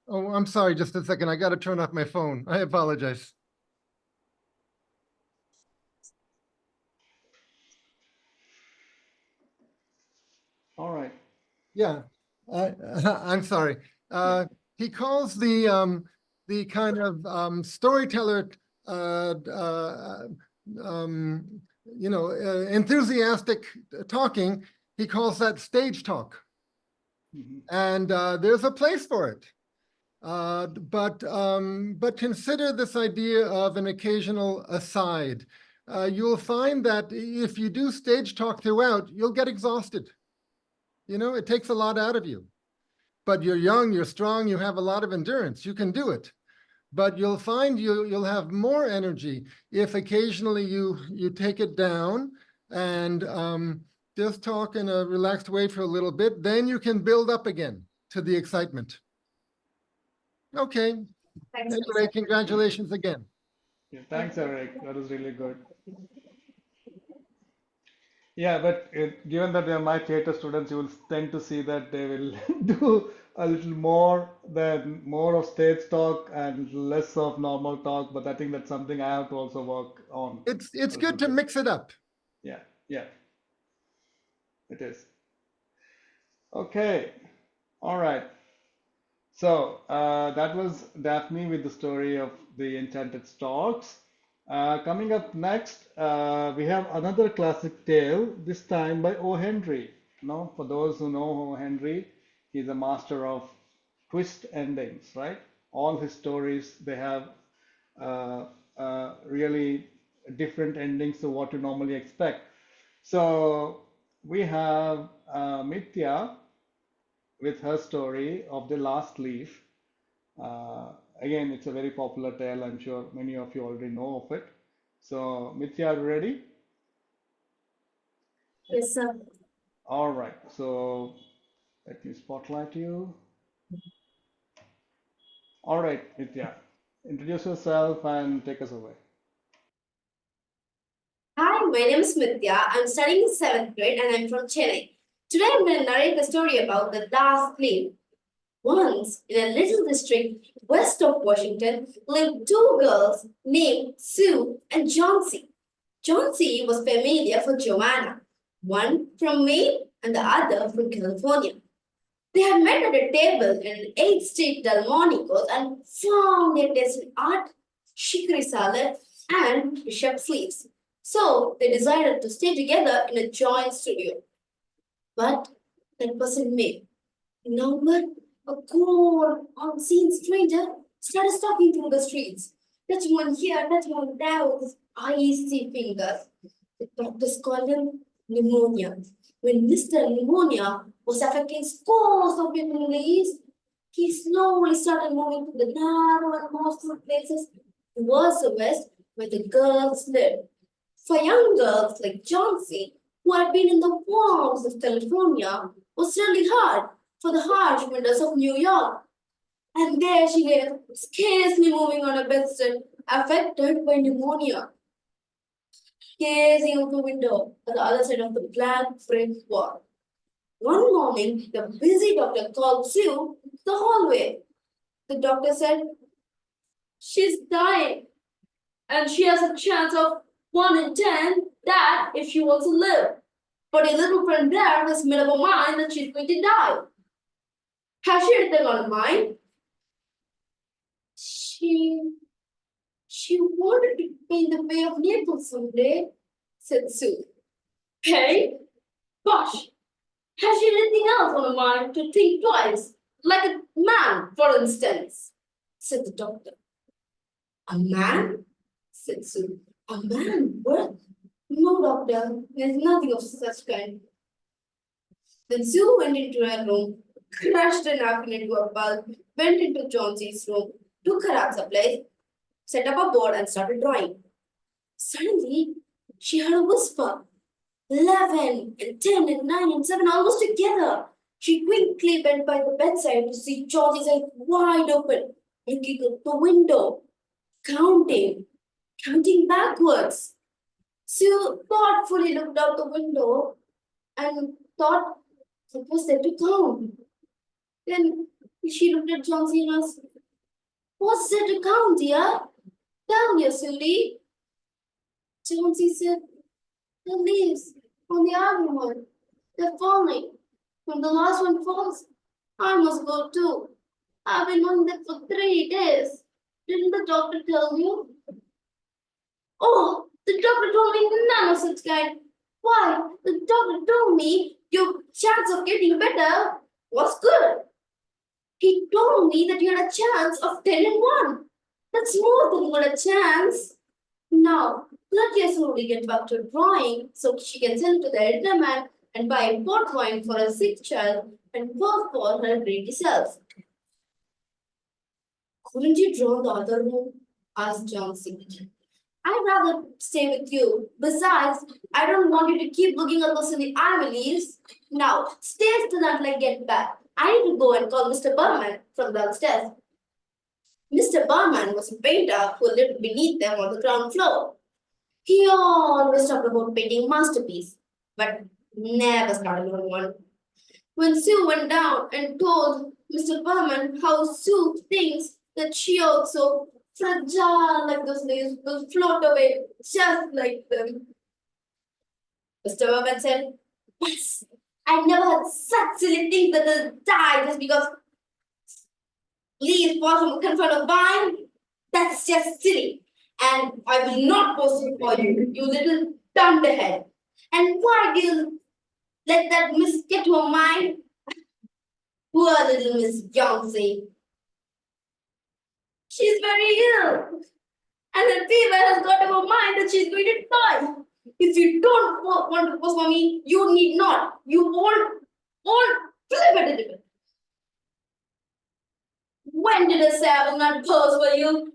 oh, I'm sorry, just a second. I got to turn off my phone. I apologize. All right. Yeah, I'm sorry. He calls the kind of storyteller, enthusiastic talking. He calls that stage talk, and there's a place for it. But consider this idea of an occasional aside. You'll find that if you do stage talk throughout, you'll get exhausted. You know, it takes a lot out of you. But you're young, you're strong, you have a lot of endurance. You can do it. But you'll find you'll have more energy if occasionally you take it down and just talk in a relaxed way for a little bit. Then you can build up again to the excitement. Okay. Thanks. Anyway, congratulations again. Yeah, thanks, Eric. That was really good. Yeah, but given that they are my theater students, you will tend to see that they will do a little more of stage talk and less of normal talk. But I think that's something I have to also work on It's a little good to bit. mix it up. Yeah, yeah, it is. Okay, all right. So that was Daphne with the story of the enchanted storks. Coming up next, we have another classic tale, this time by O. Henry. No, for those who know O. Henry, he's a master of twist endings, right? All his stories, they have really different endings to what you normally expect. So we have Mithya with her story of the last leaf. Again, it's a very popular tale. I'm sure many of you already know of it. So, Mithya, are you ready? Yes, sir. All right. So, let me spotlight you. All right, Mithya, introduce yourself and take us away. Hi, my name is Smithya. I'm studying in 7th grade and I'm from Chennai. Today I'm going to narrate the story about the last leaf. Once, in a little district west of Washington, lived two girls named Sue and Johnsy. Johnsy was familiar for Joanna, one from Maine and the other from California. They had met at a table in 8th Street Delmonico's and found their taste in art, chicory salad, and bishop sleeves. So they decided to stay together in a joint studio. But that wasn't me. Number, a cold, unseen stranger started stalking through the streets, touching one here, touching one there with his icy fingers. The doctors called him pneumonia. When Mr. Pneumonia was affecting scores of people in the East, he slowly started moving to the narrow and coastal places towards the west where the girls lived. For young girls like Johnsy, who had been in the warmth of California, was really hard for the harsh winters of New York. And there she lay, scarcely moving on a bedstead, affected by pneumonia, gazing out the window at the other side of the black brick wall. One morning, the busy doctor called Sue to the hallway. The doctor said, "She's dying, and she has a chance of 1 in 10 that if she wants to live. But your little friend there has made up her mind that she's going to die. Has she anything on her mind?" She wanted to paint the Bay of Naples someday, said Sue. Hey, gosh, has she anything else on her mind to think twice? Like a man, for instance, said the doctor. A man? Said Sue. A man? What? No, doctor, there's nothing of such kind. Then Sue went into her room, crushed a napkin into a bulb, went into Johnson's room, took her art supplies, set up a board, and started drawing. Suddenly, she heard a whisper. 11 and 10 and 9 and 7 almost together. She quickly went by the bedside to see Georgie's eyes wide open, looking at the window, counting backwards. Sue thoughtfully looked out the window and thought it was there to count. Then she looked at Jonesy and asked, "What's there to count, dear? Tell me, Susie." Jonesy said, "The leaves on the other one, they're falling. When the last one falls, I must go too. I've been on that for 3 days. Didn't the doctor tell you?" "Oh, the doctor told me none of such kind. Why, the doctor told me your chance of getting better was good. He told me that you had a chance of 10 and 1. That's more than good a chance. Now, let your slowly get back to drawing so she can send it to the editor man and buy a pot drawing for a sick child and work for her greedy self." "Couldn't you draw the other room?" asked Johnson. "I'd rather stay with you. Besides, I don't want you to keep looking at those silly ivy leaves. Now, stay still until I get back. I need to go and call Mr. Berman from downstairs." Mr. Berman was a painter who lived beneath them on the ground floor. He always talked about painting masterpieces, but never started on one. When Sue went down and told Mr. Berman how Sue thinks that she also fragile like those leaves will float away just like them, Mr. Berman said, "Yes, I never had such silly things that they'll die just because leaves fall from a confront of vine. That's just silly. And I will not post it for you, you little dunderhead. And why do you let that miss get to her mind? Poor little Miss Jonesy. She's very ill. And her fever has got to her mind that she's going to die. If you don't want to post for me, you need not. You won't flip it. When did I say I will not pose for you?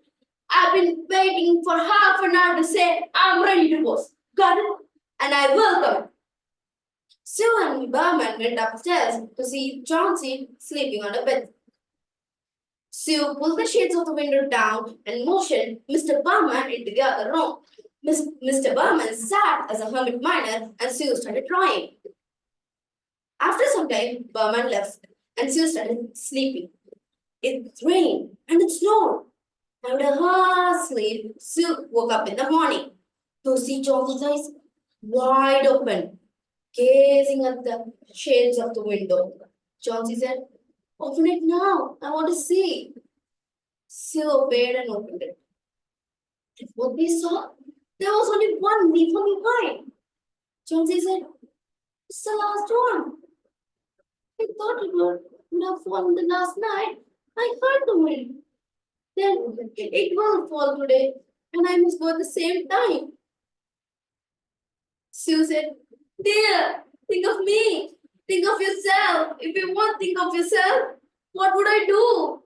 I've been waiting for half an hour to say I'm ready to pose. Got it? And I will come." Sue and Berman went upstairs to see Chauncey sleeping on a bed. Sue pulled the shades of the window down and motioned Mr. Berman into the other room. Mr. Berman sat as a hermit miner and Sue started drawing. After some time, Berman left and Sue started sleeping. It rained and it snowed. After her sleep, Sue woke up in the morning to see Chauncey's eyes wide open, gazing at the shades of the window. Chauncey said, "Open it now. I want to see." Sue obeyed and opened it. And what they saw, there was only one leaf on the vine. Chauncey said, "It's the last one. I thought it would have fallen the last night. I heard the wind. Then it will fall today, and I must go at the same time." Sue said, "Dear, think of me. Think of yourself. If you won't think of yourself, what would I do?"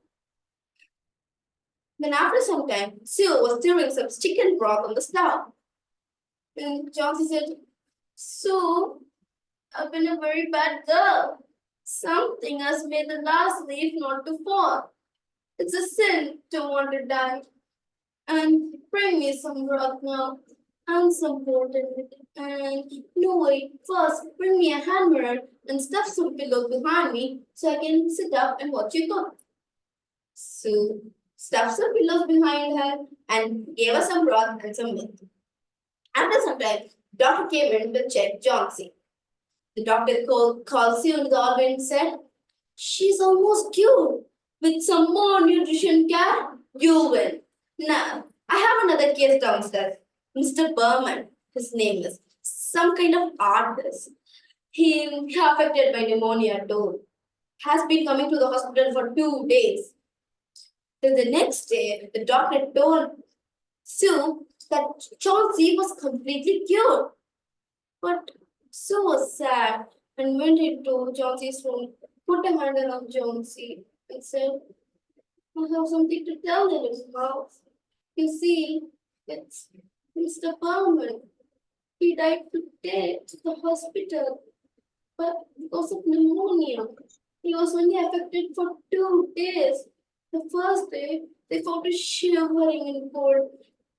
Then after some time, Sue was stirring some chicken broth on the stove. And Johnson said, So, I've been a very bad girl. Something has made the last leaf not to fall. It's a sin to want to die. And bring me some broth now. And some porter. And no wait, first bring me a hand mirror and stuff some pillows behind me so I can sit up and watch you cook. Sue stuffed some pillows behind her and gave her some broth and some milk. After some time, doctor came in to check Johnsy. The doctor called Sue into the hallway and said, "She's almost cured. With some more nutrition care, you will. Now, I have another case downstairs. Mr. Berman, his name is. Some kind of artist. He affected by pneumonia too. Has been coming to the hospital for 2 days. Then the next day, the doctor told Sue that Chauncey was completely cured. But Sue was sad and went into Chauncey's room, put a hand on Chauncey, and said, "I have something to tell you, Mrs. House. You see, it's Mr. Bowman. He died today at the hospital, but because of pneumonia, he was only affected for 2 days. The first day, they found him shivering in cold,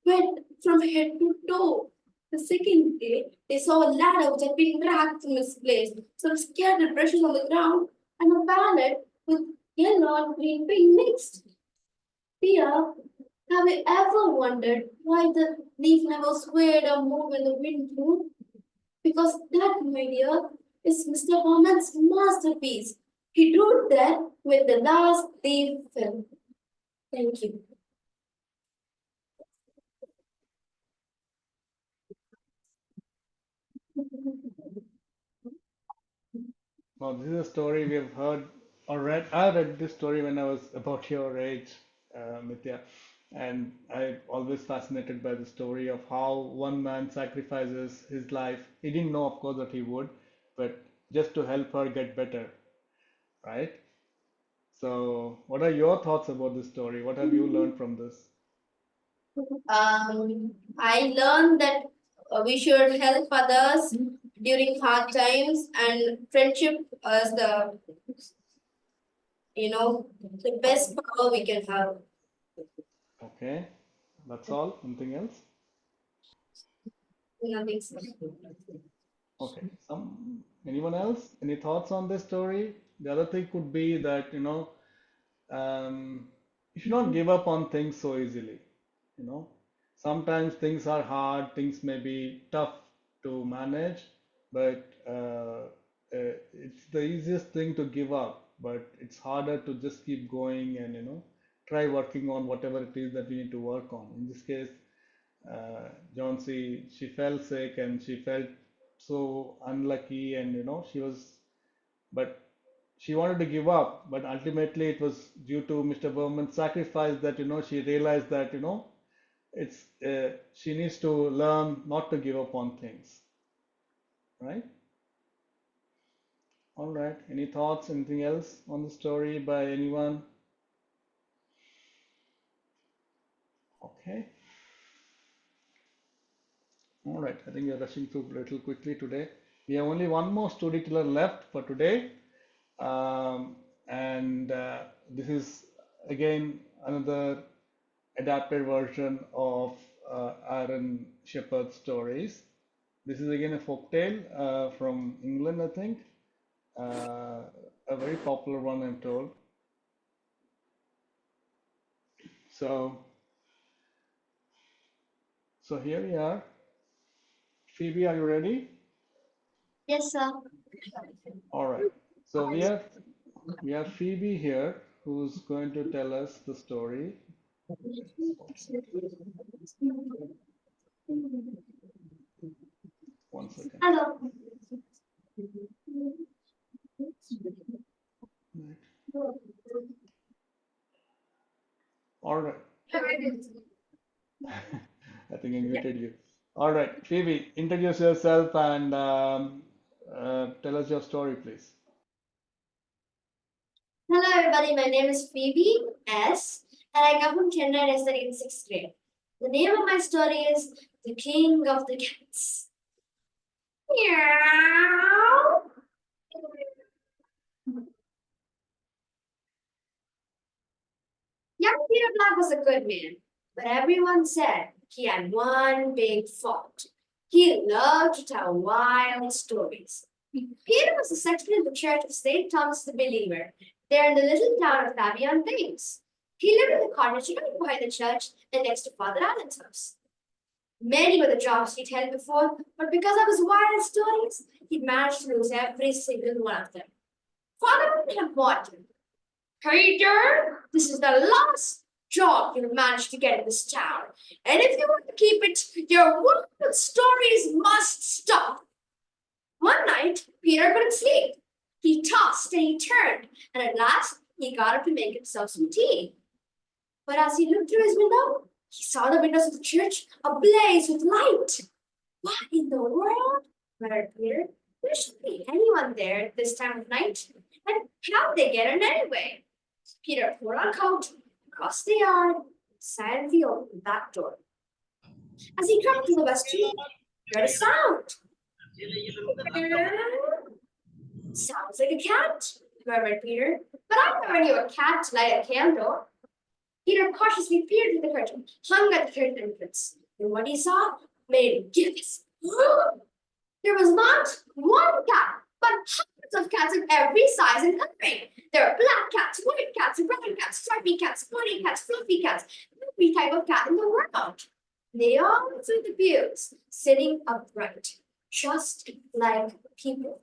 wet from head to toe. The second day, they saw a ladder which had been dragged from its place, some scattered brushes on the ground, and a pallet with yellow and green paint mixed. Pia, have you ever wondered why the leaf never swayed or moved when the wind blew? Because that, my dear, is Mr. Herman's masterpiece. He drew that with the last leaf film. Thank you. Well, this is a story we have heard or read. I read this story when I was about your age, Mithya, and I always fascinated by the story of how one man sacrifices his life. He didn't know, of course, that he would, but just to help her get better, right? So, what are your thoughts about this story? What have you learned from this? I learned that we should help others during hard times, and friendship is the best power we can have. Okay, that's all. Anything else? Nothing. Okay, anyone else? Any thoughts on this story? The other thing could be that, you should not give up on things so easily. You know, sometimes things are hard, things may be tough to manage, but it's the easiest thing to give up, but it's harder to just keep going and, try working on whatever it is that we need to work on. In this case, John C, she fell sick and she felt so unlucky, and she was, but she wanted to give up, but ultimately it was due to Mr. Berman's sacrifice that she realized that it's she needs to learn not to give up on things, right? All right. Any thoughts? Anything else on the story by anyone? Okay. All right. I think we are rushing through a little quickly today. We have only one more storyteller left for today. And this is again another adapted version of Aaron Shepard's stories. This is again a folktale from England, I think. A very popular one, I'm told. So, so here we are. Phoebe, are you ready? Yes, sir. All right. So we have Phoebe here who's going to tell us the story. One second. Hello. All right. I think I muted you. All right, Phoebe, introduce yourself and tell us your story, please. Hello, everybody. My name is Phoebe S. And I come from Chennai and I study in sixth grade. The name of my story is The King of the Cats. Meow. Young Peter Black was a good man, but everyone said he had one big fault. He loved to tell wild stories. Peter was a sexton in the church of St. Thomas the Believer, there in the little town of Fabian Thames. He lived in the cottage right behind the church and next to Father Allen's house. Many were the jobs he'd held before, but because of his wild stories, he'd managed to lose every single one of them. Father Allen had warned him, Peter, this is the last job you'll manage to get in this town. And if you want to keep it, your wild stories must stop. One night, Peter couldn't sleep. He tossed and he turned, and at last he got up to make himself some tea. But as he looked through his window, he saw the windows of the church ablaze with light. What in the world? Muttered Peter. There shouldn't be anyone there at this time of night. And how'd they get in anyway? Peter put on a coat, crossed the yard, and silently opened the back door. As he crept to the vestry, he heard a sound. Sounds like a cat, murmured Peter. But I never knew a cat to light a candle. Peter cautiously peered through the curtain, hung at the third entrance, and what he saw made him gasp. There was not one cat, but hundreds of cats of every size and coloring. There were black cats, white cats, brown cats, stripy cats, bunny cats, fluffy cats, every type of cat in the world. They all filled the pews, sitting upright, just like people.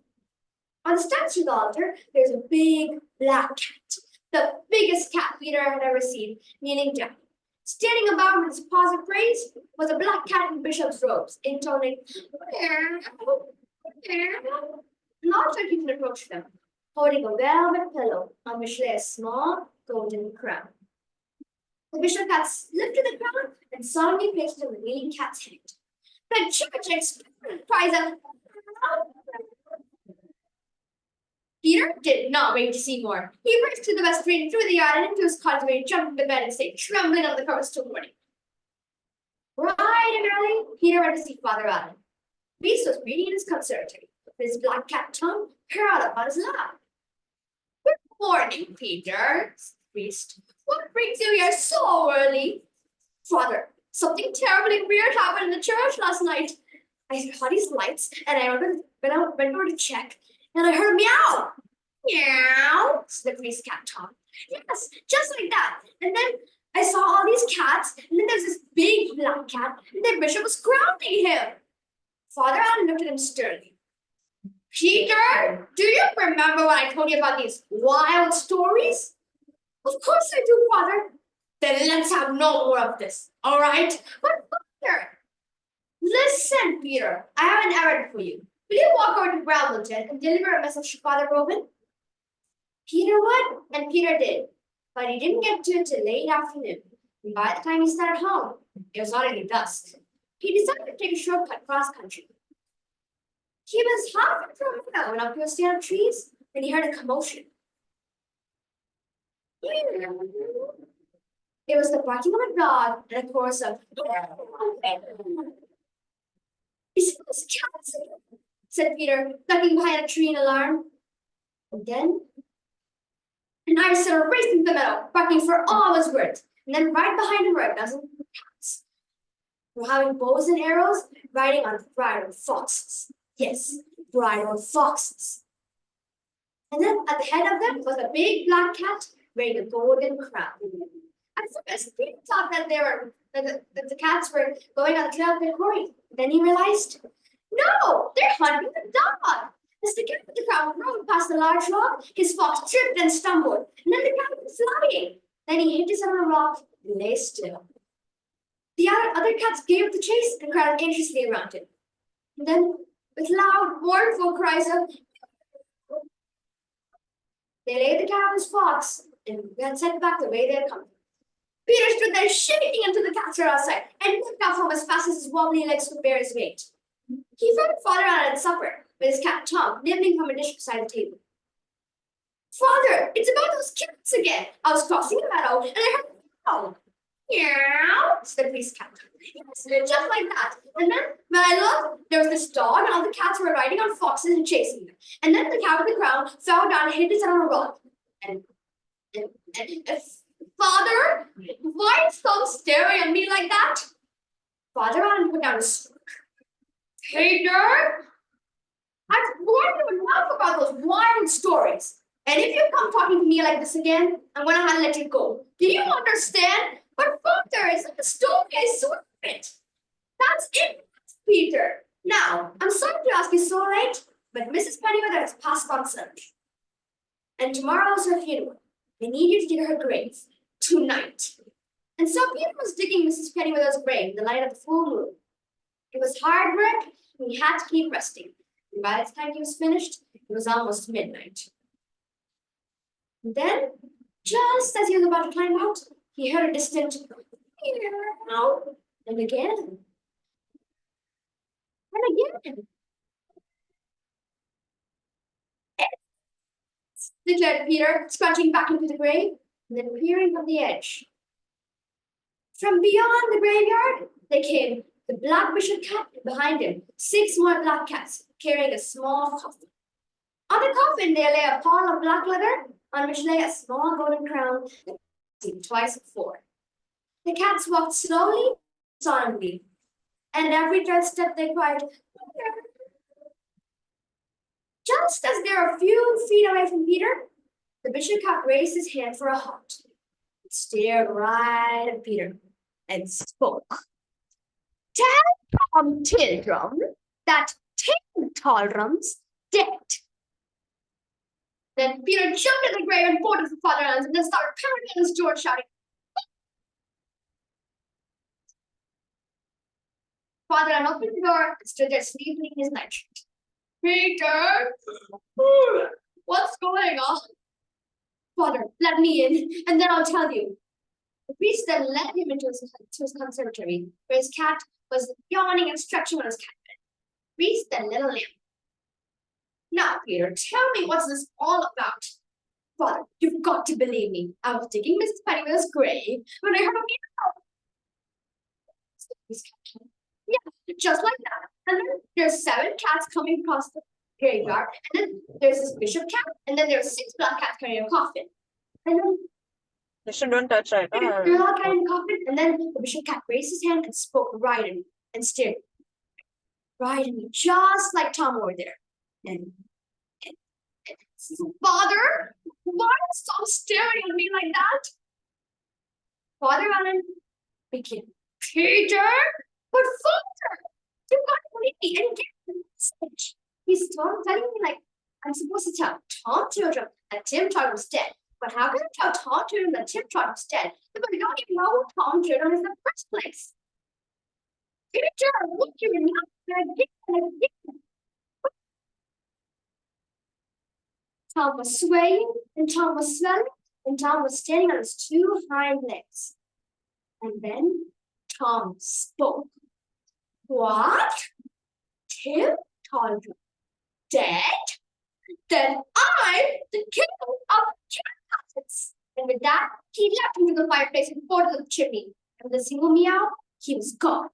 On the statue of the altar, there's a big black cat, the biggest cat Peter had ever seen, kneeling down. Standing about with his paws of praise was a black cat in bishop's robes, intoning, not sure he can approach them, holding a velvet pillow on which lay a small golden crown. The bishop cat lifted the crown and solemnly placed it on the kneeling cat's head. The church exploded, cries out. Peter did not wait to see more. He raced to the vestry and through the yard and into his cottage where he jumped into bed and stayed trembling on the covers till morning. Bright and early, Peter went to see Father Allen. Beast was reading in his conservatory, with his black cat tongue curled up on his lap. Good morning, Peter, said the priest. What brings you here so early? Father, something terribly weird happened in the church last night. I saw these lights and I went over to check. And I heard a meow. Meow, said the priest's cat Tom. Yes, just like that. And then I saw all these cats, and then there's this big black cat, and the bishop was grounding him. Father Allen looked at him sternly. Peter, do you remember what I told you about these wild stories? Of course I do, Father. Then let's have no more of this, all right? But Father, listen, Peter, I have an errand for you. Will you walk over to Brambleton and deliver a message to Father Robin? Peter would, and Peter did, but he didn't get to it till late afternoon. And by the time he started home, it was already dusk. He decided to take a shortcut cross country. He was halfway through a meadow and up to a stand of trees when he heard a commotion. It was the barking of a dog and a chorus of "Is it those cats again?" said Peter, ducking behind a tree in alarm. And then an Irish setter raced into the meadow, barking for all his worth. And then right behind him were a dozen cats, who were having bows and arrows, riding on bridled foxes. Yes, bridled foxes. And then at the head of them was a big black cat wearing a golden crown. At first, Peter thought that the cats were going on the trail of their quarry. Then he realized, no, they're hunting the dog. As the cat with the crown rode past the large rock, his fox tripped and stumbled, and then the cat was flying. Then he hit his on a rock and lay still. The other cats gave up the chase and crowded anxiously around him. And then, with loud, mournful cries of, they laid the cat on his fox and then sent back the way they had come. Peter stood there shaking until the cats were outside and looked off home as fast as his wobbly legs could bear his weight. He found Father Allen at supper, with his cat Tom nibbling from a dish beside the table. Father, it's about those cats again. I was crossing the meadow and I heard a meow. Meow, said Miss Cat. Yes, just like that. And then when I looked, there was this dog and all the cats were riding on foxes and chasing them. And then the cat with the crown fell down and hit his head on a rock. And, and Father, why are you so staring at me like that? Father Allen put down his sword. Peter, I've warned you enough about those wild stories. And if you come talking to me like this again, I'm gonna have to let you go. Do you understand? But Father, it's like a stone is so it. That's it, Peter. Now, I'm sorry to ask you so late, but Mrs. Pennyweather has passed on suddenly. And tomorrow is her funeral. I need you to dig her grave tonight. And so Peter was digging Mrs. Pennyweather's grave in the light of the full moon. It was hard work, and he had to keep resting. And by the time he was finished, it was almost midnight. And then, just as he was about to climb out, he heard a distant meow, and again, and again. Declared Peter, scratching back into the grave, and then peering from the edge. From beyond the graveyard, they came the black bishop cat, and behind him, 6 more black cats carrying a small coffin. On the coffin, there lay a pall of black leather, on which lay a small golden crown that seen twice before. The cats walked slowly, solemnly, and every third step they cried, Peter. Just as they were a few feet away from Peter, the bishop cat raised his hand for a halt, and stared right at Peter, and spoke. Tell Tom Tildrum that Tim Taldrum's dead. Then Peter jumped in the grave and bolted for Father Allen's and then started pounding on his door, shouting. Father Allen opened the door and stood there sleeping in his nightshirt. Peter, what's going on? Father, let me in, and then I'll tell you. The priest then led him into his conservatory, where his cat was yawning and stretching on his cat bed. The priest then lit a lamp. Now, Peter, tell me what's this all about? Father, you've got to believe me. I was digging Mrs. Pennyweather's grave when I heard a meow. Yeah, just like that. And then there's 7 cats coming across the graveyard, and then there's this bishop cat, and then there's 6 black cats carrying a coffin. And then Listen, don't touch right. they're all carrying a coffin, and then the bishop cat raised his hand and spoke right at me and stared right at me, just like Tom over there. And Father, why is Tom staring at me like that? Father Allen began, Peter, but Father, you've got to believe me and get the message. He's telling me like I'm supposed to tell Tom Tildrum that Tim Tildrum's dead. But how can I tell Tom Tildrum that Tim Tildrum's dead if I don't even know who Tom Tildrum is in the first place? Peter, look, you're not again and again. Tom was swaying, and Tom was swelling, and Tom was standing on his 2 hind legs. And then Tom spoke. What? Tim Tildrum dead? Then I'm the king of cats. And with that, he leapt into the fireplace and poured the chimney. And with a single meow, he was gone,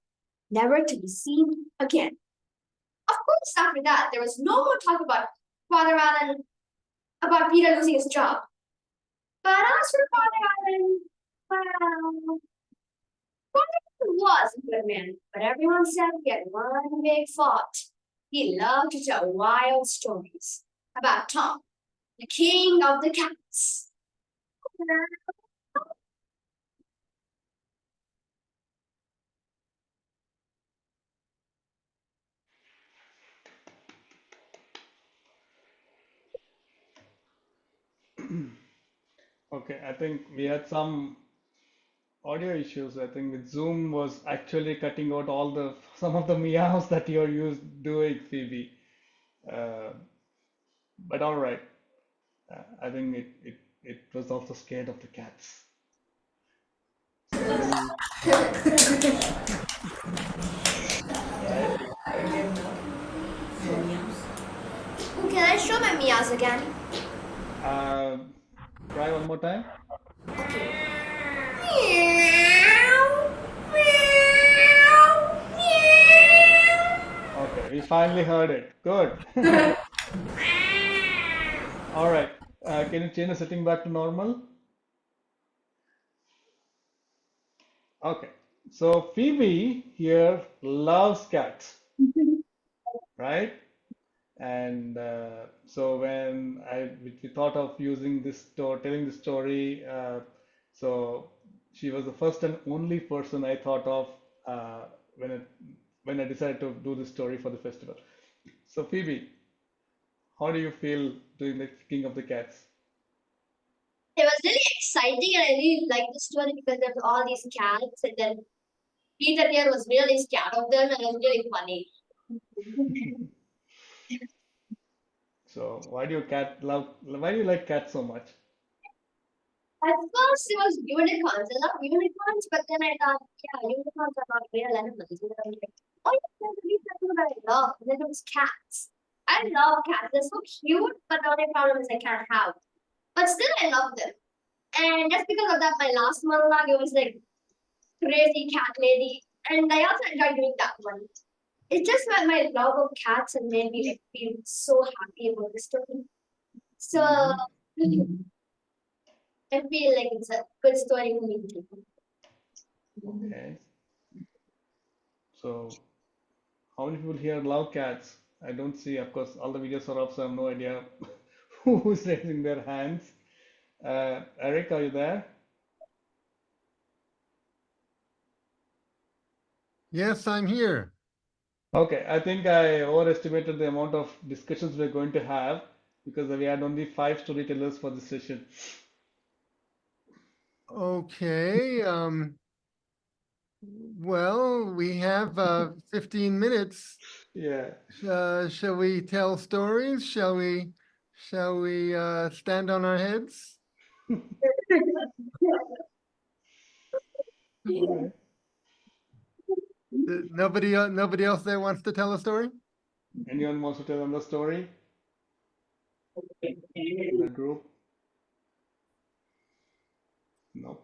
never to be seen again. Of course, after that, there was no more talk about Father Allen, about Peter losing his job. But as for Father Allen, well, Father Allen was a good man, but everyone said he had one big fault. He loved to tell wild stories about Tom, the king of the cats. Okay, I think we had some audio issues. I think with Zoom was actually cutting out all the some of the meows that you're used doing, Phoebe. But all right. I think it was also scared of the cats. So Can I show my meows again? try one more time. Meow. Okay, we finally heard it. Good. All right. Can you change the setting back to normal? Okay. So Phoebe here loves cats, right? And so when we thought of using this story, telling the story, so she was the first and only person I thought of when when I decided to do this story for the festival. So Phoebe, how do you feel doing the King of the Cats? It was really exciting and I really liked the story because there's all these cats and then Peter here was really scared of them and it was really funny. So why do you like cats so much? At first, it was unicorns. I love unicorns, but then I thought, yeah, unicorns are not real animals. And I was like, oh, yeah, there's a reason that I love. And then it was cats. I love cats. They're so cute, but the only problem is I can't have. But still, I love them. And just because of that, my last monologue, it was like crazy cat lady. And I also enjoyed doing that one. It's just my love of cats and made me like feel so happy about the story. So I feel like it's a good story for me too. Okay. So how many people here love cats? I don't see, of course, all the videos are off, so I have no idea who's raising their hands. Eric, are you there? Yes, I'm here. Okay, I think I overestimated the amount of discussions we're going to have because we had only 5 storytellers for this session. Okay, well, we have 15 minutes. Yeah. Shall we tell stories? Shall we stand on our heads? Okay. Nobody else there wants to tell a story? Anyone wants to tell another story in the group? No.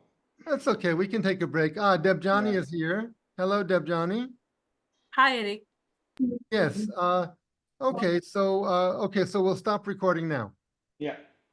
That's okay. We can take a break. Debjani Yeah. is here. Hello, Debjani. Hi, Eric. Yes. Okay. So we'll stop recording now. Yeah.